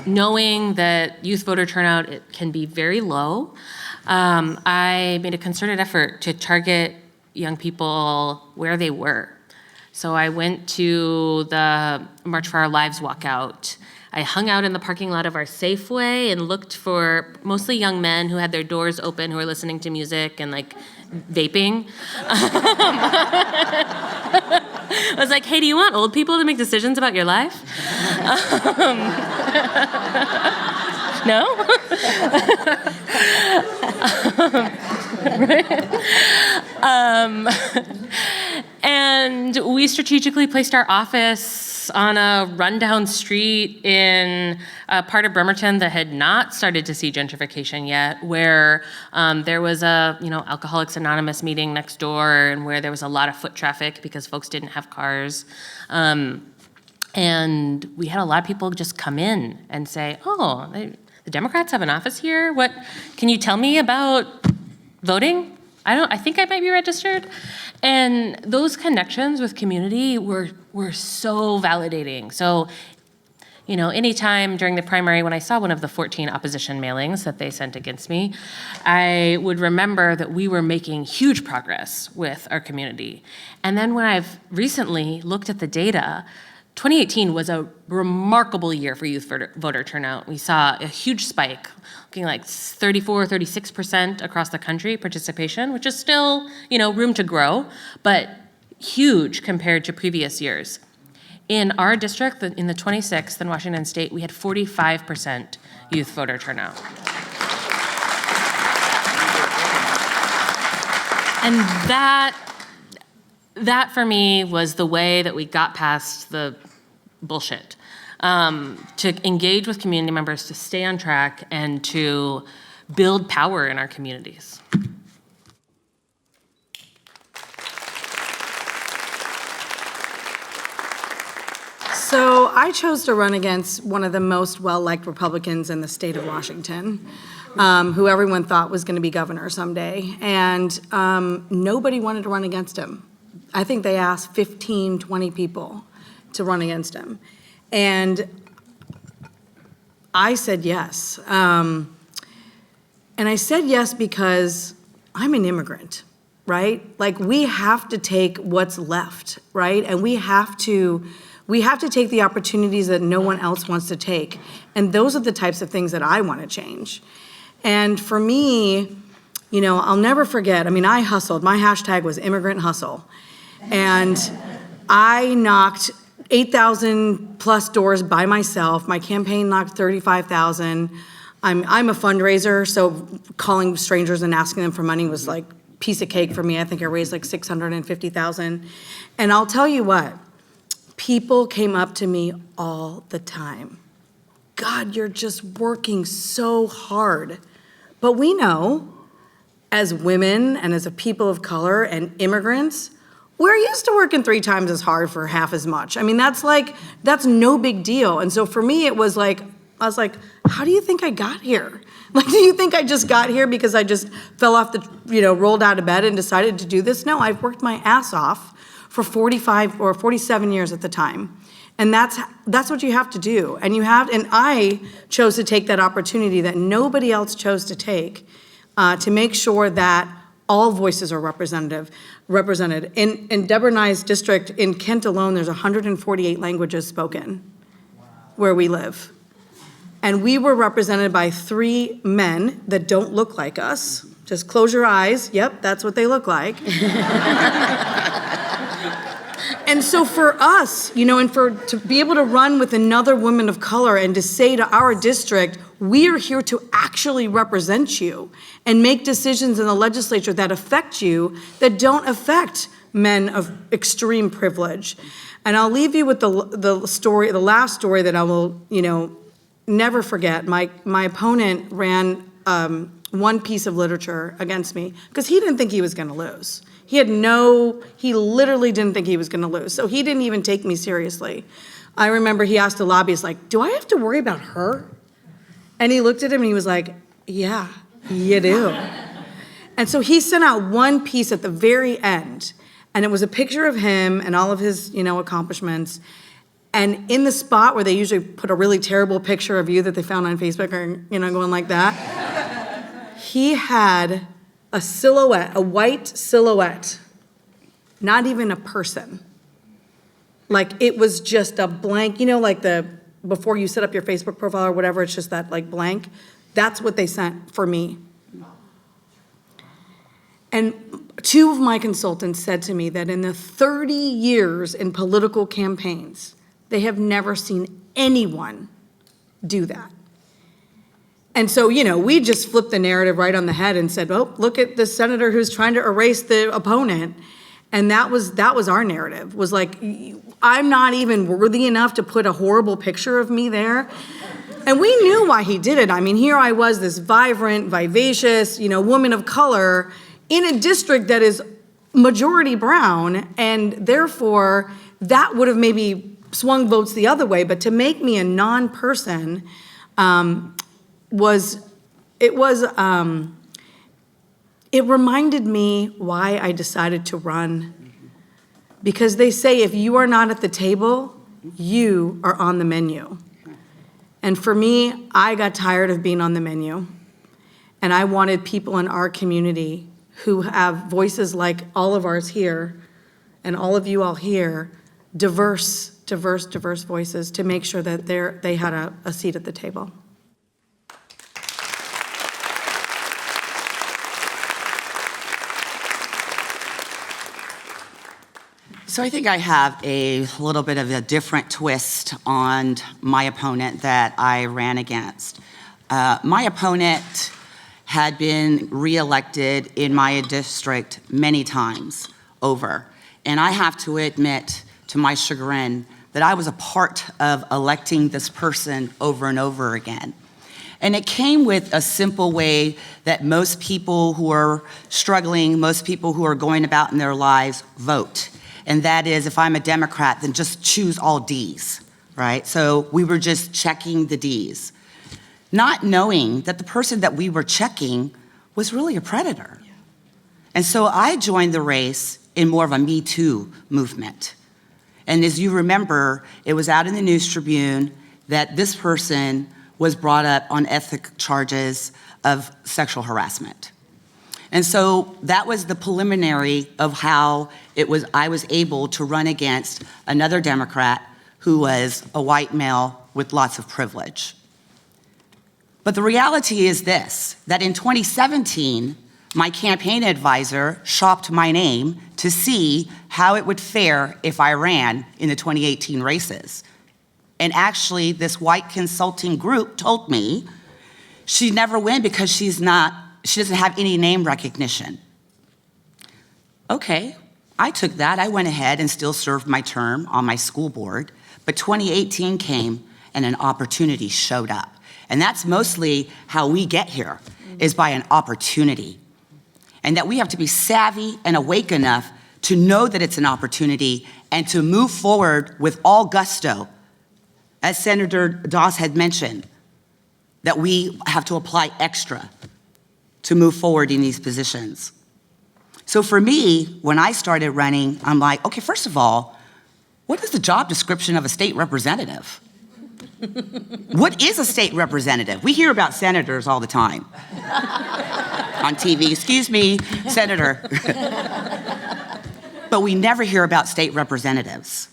Knowing that youth voter turnout it can be very low, I made a concerted effort to target young people where they were. So I went to the March for Our Lives walkout. I hung out in the parking lot of our Safeway and looked for mostly young men who had their doors open, who were listening to music and like vaping. I was like, hey, do you want old people to make decisions about your life? No? And we strategically placed our office on a rundown street in a part of Bremerton that had not started to see gentrification yet, where there was a Alcoholics Anonymous meeting next door, and where there was a lot of foot traffic because folks didn't have cars. And we had a lot of people just come in and say, oh, the Democrats have an office here? What, can you tell me about voting? I think I might be registered. And those connections with community were so validating. So, anytime during the primary when I saw one of the 14 opposition mailings that they sent against me, I would remember that we were making huge progress with our community. And then when I've recently looked at the data, 2018 was a remarkable year for youth voter turnout. We saw a huge spike, looking like 34, 36% across the country participation, which is still, room to grow, but huge compared to previous years. In our district, in the 26th in Washington State, we had 45% youth voter turnout. And that for me was the way that we got past the bullshit, to engage with community members, to stay on track, and to build power in our communities. So I chose to run against one of the most well-liked Republicans in the state of Washington, who everyone thought was going to be governor someday, and nobody wanted to run against him. I think they asked 15, 20 people to run against him. And I said yes. And I said yes because I'm an immigrant. right? Like, we have to take what's left, right? And we have to take the opportunities that no one else wants to take. And those are the types of things that I want to change. And for me, you know, I'll never forget, I mean, I hustled. My hashtag was immigrant hustle. And I knocked 8,000 plus doors by myself. My campaign knocked 35,000. I'm a fundraiser, so calling strangers and asking them for money was like a piece of cake for me. I think I raised like 650,000. And I'll tell you what, people came up to me all the time. God, you're just working so hard. But we know, as women and as a people of color and immigrants, we're used to working 3 times as hard for half as much. I mean, that's no big deal. And so for me, it was like, I was like, how do you think I got here? Like, do you think I just got here because I just fell off rolled out of bed and decided to do this? No, I've worked my ass off for 45 or 47 years at the time. And that's what you have to do. And I chose to take that opportunity that nobody else chose to take, to make sure that all voices are represented. In Deborah and I's district, in Kent alone, there's 148 languages spoken where we live. And we were represented by 3 men that don't look like us. Just close your eyes. Yep, that's what they look like. And so for us, and to be able to run with another woman of color and to say to our district, we are here to actually represent you and make decisions in the legislature that affect you, that don't affect men of extreme privilege. And I'll leave you with the last story that I will, never forget. My opponent ran one piece of literature against me because he didn't think he was going to lose. He literally didn't think he was going to lose. So he didn't even take me seriously. I remember he asked a lobbyist, like, do I have to worry about her? And he looked at him and he was like, yeah, you do. And so he sent out one piece at the very end, and it was a picture of him and all of his, accomplishments. And in the spot where they usually put a really terrible picture of you that they found on Facebook or, going like that, he had a silhouette, a white silhouette, not even a person. Like, it was just a blank, like before you set up your Facebook profile or whatever, it's just that like blank. That's what they sent for me. And 2 of my consultants said to me that in the 30 years in political campaigns, they have never seen anyone do that. And so, we just flipped the narrative right on the head and said, oh, look at the senator who's trying to erase the opponent. And that was our narrative, was like, I'm not even worthy enough to put a horrible picture of me there. And we knew why he did it. I mean, here I was, this vibrant, vivacious, woman of color in a district that is majority brown, and therefore that would have maybe swung votes the other way. But to make me a non-person, it reminded me why I decided to run. Because they say if you are not at the table, you are on the menu. And for me, I got tired of being on the menu. And I wanted people in our community who have voices like all of ours here, and all of you all here, diverse voices, to make sure that they had a seat at the table. So I think I have a little bit of a different twist on my opponent that I ran against. My opponent had been reelected in my district many times over. And I have to admit, to my chagrin, that I was a part of electing this person over and over again. And it came with a simple way that most people who are struggling, most people who are going about in their lives vote. And that is, if I'm a Democrat, then just choose all Ds, right? So we were just checking the Ds, not knowing that the person that we were checking was really a predator. Yeah. And so I joined the race in more of a Me Too movement. And as you remember, it was out in the News Tribune that this person was brought up on ethics charges of sexual harassment. And so that was the preliminary of how I was able to run against another Democrat who was a white male with lots of privilege. But the reality is this, that in 2017, my campaign advisor shopped my name to see how it would fare if I ran in the 2018 races. And actually, this white consulting group told me she'd never win because she doesn't have any name recognition. Okay, I took that. I went ahead and still served my term on my school board. But 2018 came and an opportunity showed up. And that's mostly how we get here, is by an opportunity. And that we have to be savvy and awake enough to know that it's an opportunity and to move forward with all gusto. As Senator Doss had mentioned, that we have to apply extra to move forward in these positions. So for me, when I started running, I'm like, okay, first of all, what is the job description of a state representative? What is a state representative? We hear about senators all the time on TV. Excuse me, senator. But we never hear about state representatives.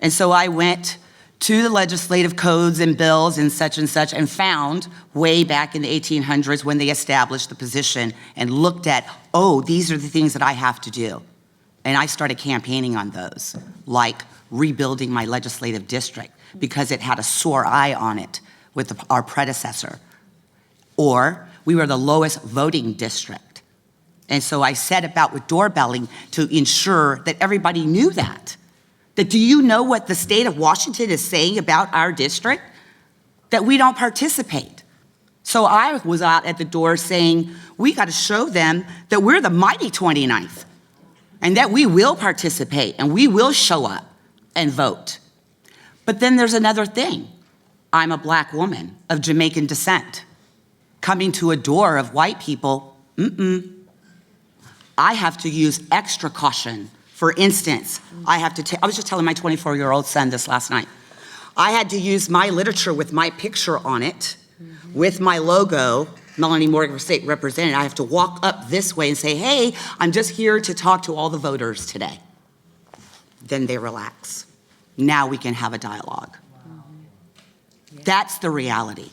And so I went to the legislative codes and bills and such and found way back in the 1800s when they established the position and looked at, oh, these are the things that I have to do. And I started campaigning on those, like rebuilding my legislative district because it had a sore eye on it with our predecessor. Or we were the lowest voting district. And so I set about with doorbelling to ensure that everybody knew that. That do you know what the state of Washington is saying about our district? That we don't participate. So I was out at the door saying, we got to show them that we're the mighty 29th and that we will participate and we will show up and vote. But then there's another thing. I'm a black woman of Jamaican descent coming to a door of white people. I have to use extra caution. For instance, I was just telling my 24-year-old son this last night. I had to use my literature with my picture on it, with my logo, Melanie Morgan for State Representative. I have to walk up this way and say, hey, I'm just here to talk to all the voters today. Then they relax. Now we can have a dialogue. That's the reality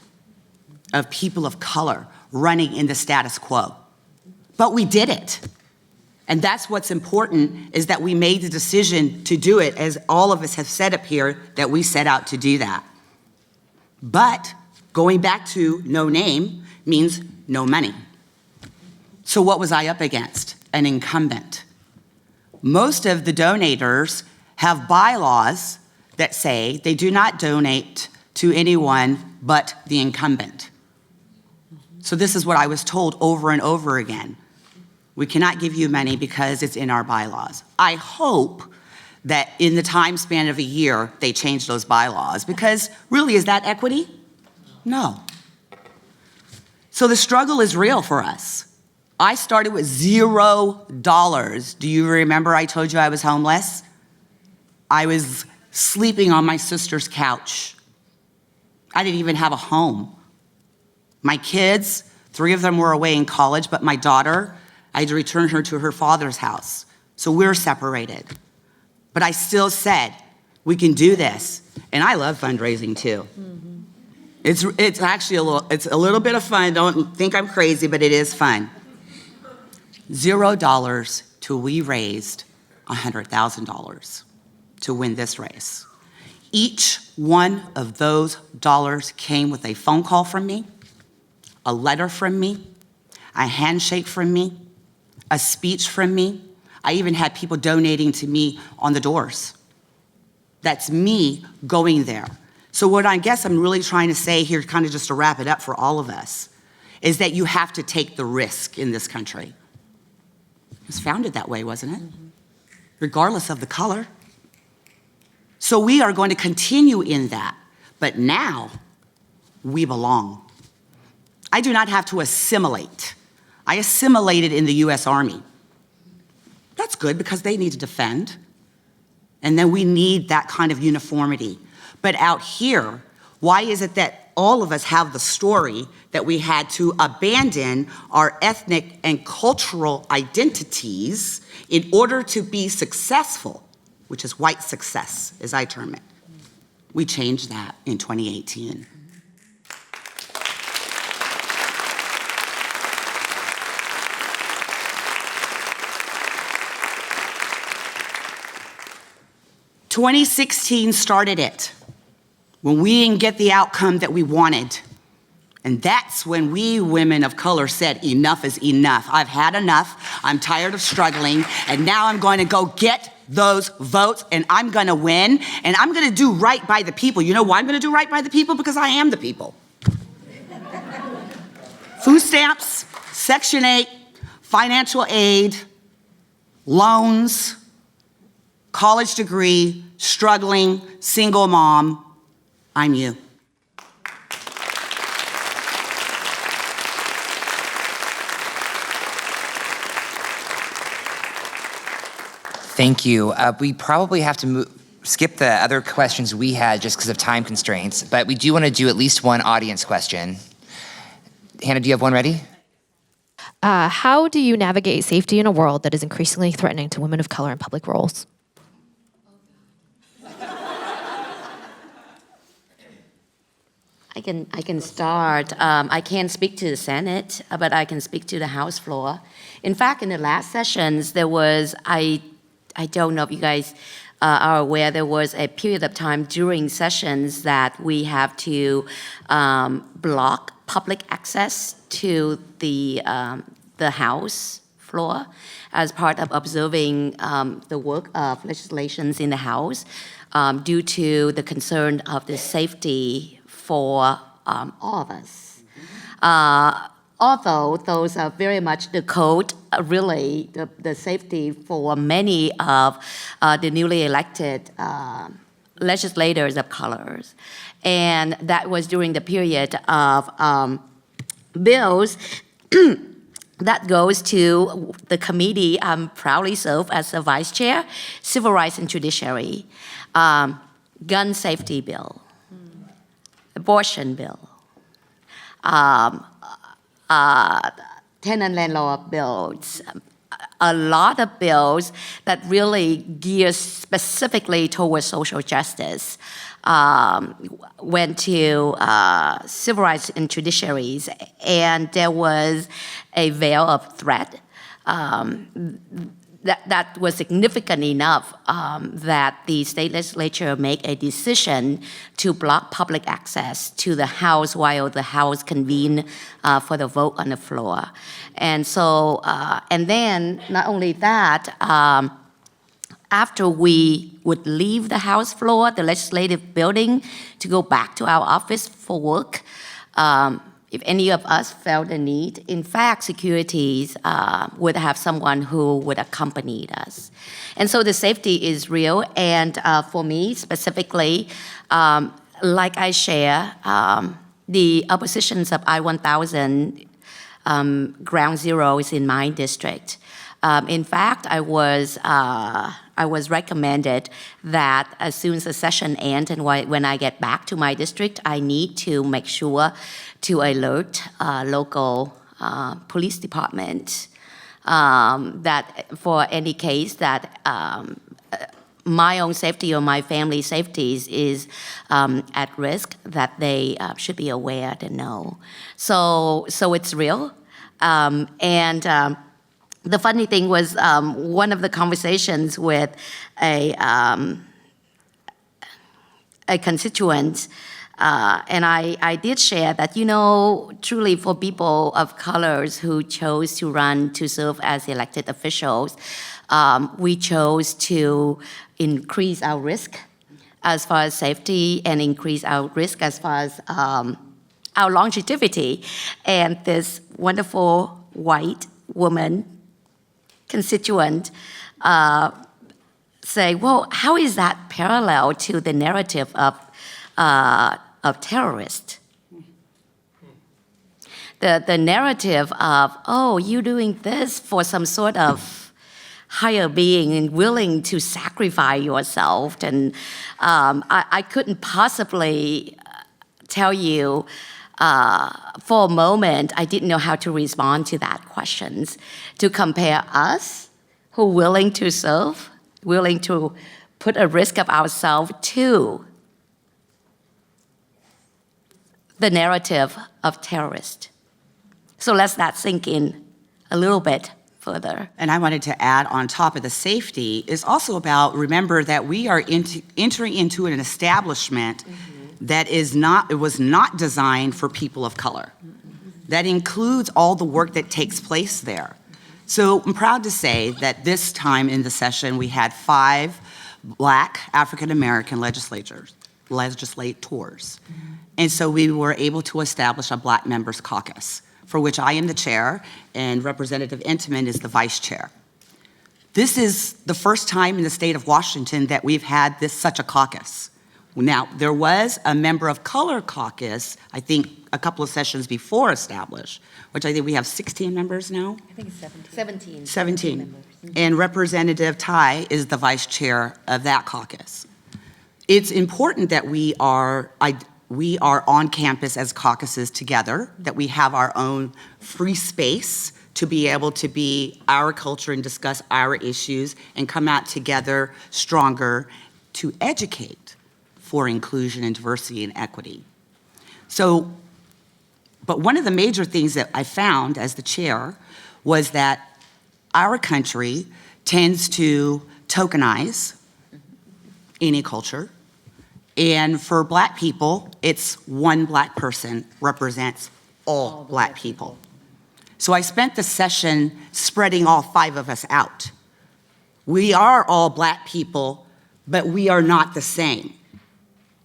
of people of color running in the status quo. But we did it. And that's what's important, is that we made the decision to do it, as all of us have said up here, that we set out to do that. But going back to no name means no money. So what was I up against? An incumbent. Most of the donators have bylaws that say they do not donate to anyone but the incumbent. So this is what I was told over and over again. We cannot give you money because it's in our bylaws. I hope that in the time span of a year, they change those bylaws, because really, is that equity? No. So the struggle is real for us. I started with $0. Do you remember I told you I was homeless? I was sleeping on my sister's couch. I didn't even have a home. My kids, 3 of them were away in college, but my daughter, I had to return her to her father's house. So we're separated. But I still said, we can do this. And I love fundraising too. It's actually it's a little bit of fun. Don't think I'm crazy, but it is fun. $0 till we raised $100,000 to win this race. Each one of those dollars came with a phone call from me, a letter from me, a handshake from me, a speech from me. I even had people donating to me on the doors. That's me going there. So what I guess I'm really trying to say here, kind of just to wrap it up for all of us, is that you have to take the risk in this country. It was founded that way, wasn't it? Regardless of the color. So we are going to continue in that. But now, we belong. I do not have to assimilate. I assimilated in the US Army. That's good because they need to defend. And then we need that kind of uniformity. But out here, why is it that all of us have the story that we had to abandon our ethnic and cultural identities in order to be successful, which is white success, as I term it. We changed that in 2018. "2016 started it, when we didn't get the outcome that we wanted. And that's when we women of color said, enough is enough. I've had enough, I'm tired of struggling, and now I'm going to go get those votes, and I'm gonna win, and I'm gonna do right by the people. You know why I'm gonna do right by the people? Because I am the people. Food stamps, Section 8, financial aid, loans, college degree, struggling, single mom, I'm you. Thank you. We probably have to skip the other questions we had just because of time constraints, but we do want to do at least one audience question. Hannah, do you have one ready? How do you navigate safety in a world that is increasingly threatening to women of color in public roles? I can start. I can't speak to the Senate, but I can speak to the House floor. In fact, in the last sessions, there was, I don't know if you guys are aware, there was a period of time during sessions that we have to block public access to the House floor as part of observing the work of legislations in the House due to the concern of the safety for all of us. Although those are very much the code, really, the safety for many of the newly elected legislators of colors. And that was during the period of bills that goes to the committee I'm proudly serve as the vice chair, Civil Rights and Judiciary, gun safety bill, abortion bill, tenant landlord bills, a lot of bills that really gear specifically towards social justice went to civil rights and judiciaries, and there was a veil of threat that was significant enough that the state legislature make a decision to block public access to the House while the House convened for the vote on the floor. And so, and then not only that, after we would leave the House floor, the legislative building, to go back to our office for work, if any of us felt the need, in fact, securities would have someone who would accompany us. And so the safety is real, and for me specifically, like I share, the oppositions of I-1000 ground zero is in my district. In fact, I was recommended that as soon as the session ends and when I get back to my district, I need to make sure to alert local police department that for any case that my own safety or my family's safety is at risk, that they should be aware to know. So it's real, and. The funny thing was one of the conversations with a constituent, and I did share that, truly for people of colors who chose to run to serve as elected officials, we chose to increase our risk as far as safety and increase our risk as far as our longevity. And this wonderful white woman constituent say, well, how is that parallel to the narrative of terrorists? The narrative of, oh, you doing this for some sort of higher being and willing to sacrifice yourself. And I couldn't possibly tell you, for a moment, I didn't know how to respond to that questions. To compare us, who are willing to serve, willing to put a risk of ourselves to the narrative of terrorists. So let that sink in a little bit further. And I wanted to add on top of the safety is also about, remember that we are entering into an establishment that was not designed for people of color. That includes all the work that takes place there. So I'm proud to say that this time in the session, we had 5 Black African-American legislators. And so we were able to establish a Black Members Caucus, for which I am the chair, and Representative Intiman is the vice chair. This is the first time in the state of Washington that we've had such a caucus. Now, there was a member of color caucus, I think a couple of sessions before established, which I think we have 16 members now? I think it's 17. 17. And Representative Tai is the vice chair of that caucus. It's important that we are on campus as caucuses together, that we have our own free space to be able to be our culture and discuss our issues and come out together stronger to educate for inclusion and diversity and equity. So, but one of the major things that I found as the chair was that our country tends to tokenize any culture. And for Black people, it's one Black person represents all Black people. So I spent the session spreading all 5 of us out. We are all Black people, but we are not the same.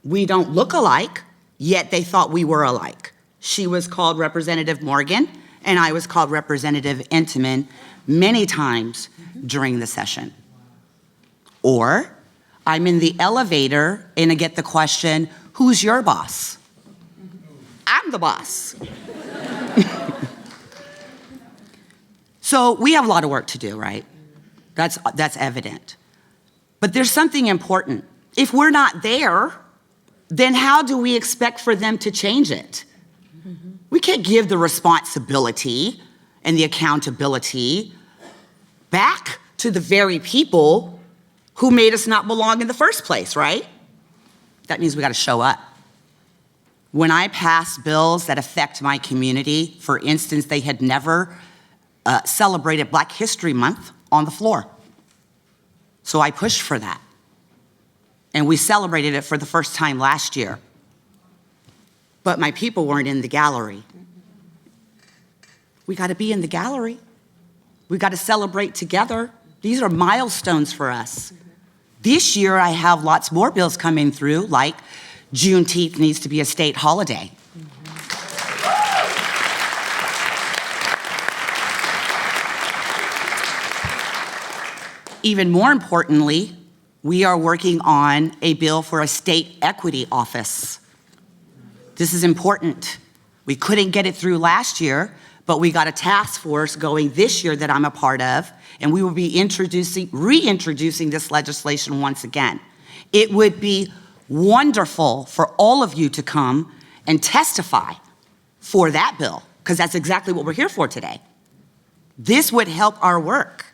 We don't look alike, yet they thought we were alike. She was called Representative Morgan, and I was called Representative Intiman many times during the session. Or I'm in the elevator and I get the question, who's your boss? I'm the boss. So we have a lot of work to do, right? That's evident. But there's something important. If we're not there, then how do we expect for them to change it? We can't give the responsibility and the accountability back to the very people who made us not belong in the first place, right? That means we gotta show up. When I pass bills that affect my community, for instance, they had never celebrated Black History Month on the floor. So I pushed for that. And we celebrated it for the first time last year. But my people weren't in the gallery. We gotta be in the gallery. We gotta celebrate together. These are milestones for us. This year, I have lots more bills coming through, like Juneteenth needs to be a state holiday. Even more importantly, we are working on a bill for a state equity office. This is important. We couldn't get it through last year, but we got a task force going this year that I'm a part of, and we will be reintroducing this legislation once again. It would be wonderful for all of you to come and testify for that bill, because that's exactly what we're here for today. This would help our work.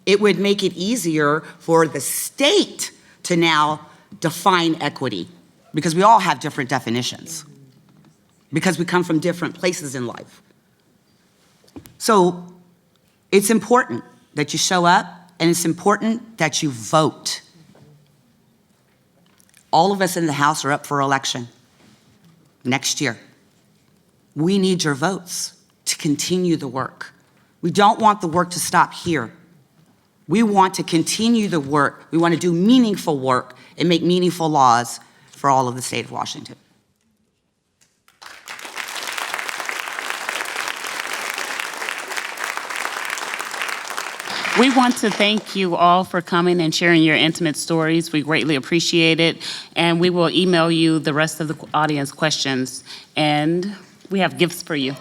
It would make it easier for the state to now define equity, because we all have different definitions, because we come from different places in life. So it's important that you show up, and it's important that you vote. All of us in the House are up for election next year. We need your votes to continue the work. We don't want the work to stop here. We want to continue the work. We want to do meaningful work and make meaningful laws for all of the state of Washington. We want to thank you all for coming and sharing your intimate stories. We greatly appreciate it. And we will email you the rest of the audience questions. And we have gifts for you.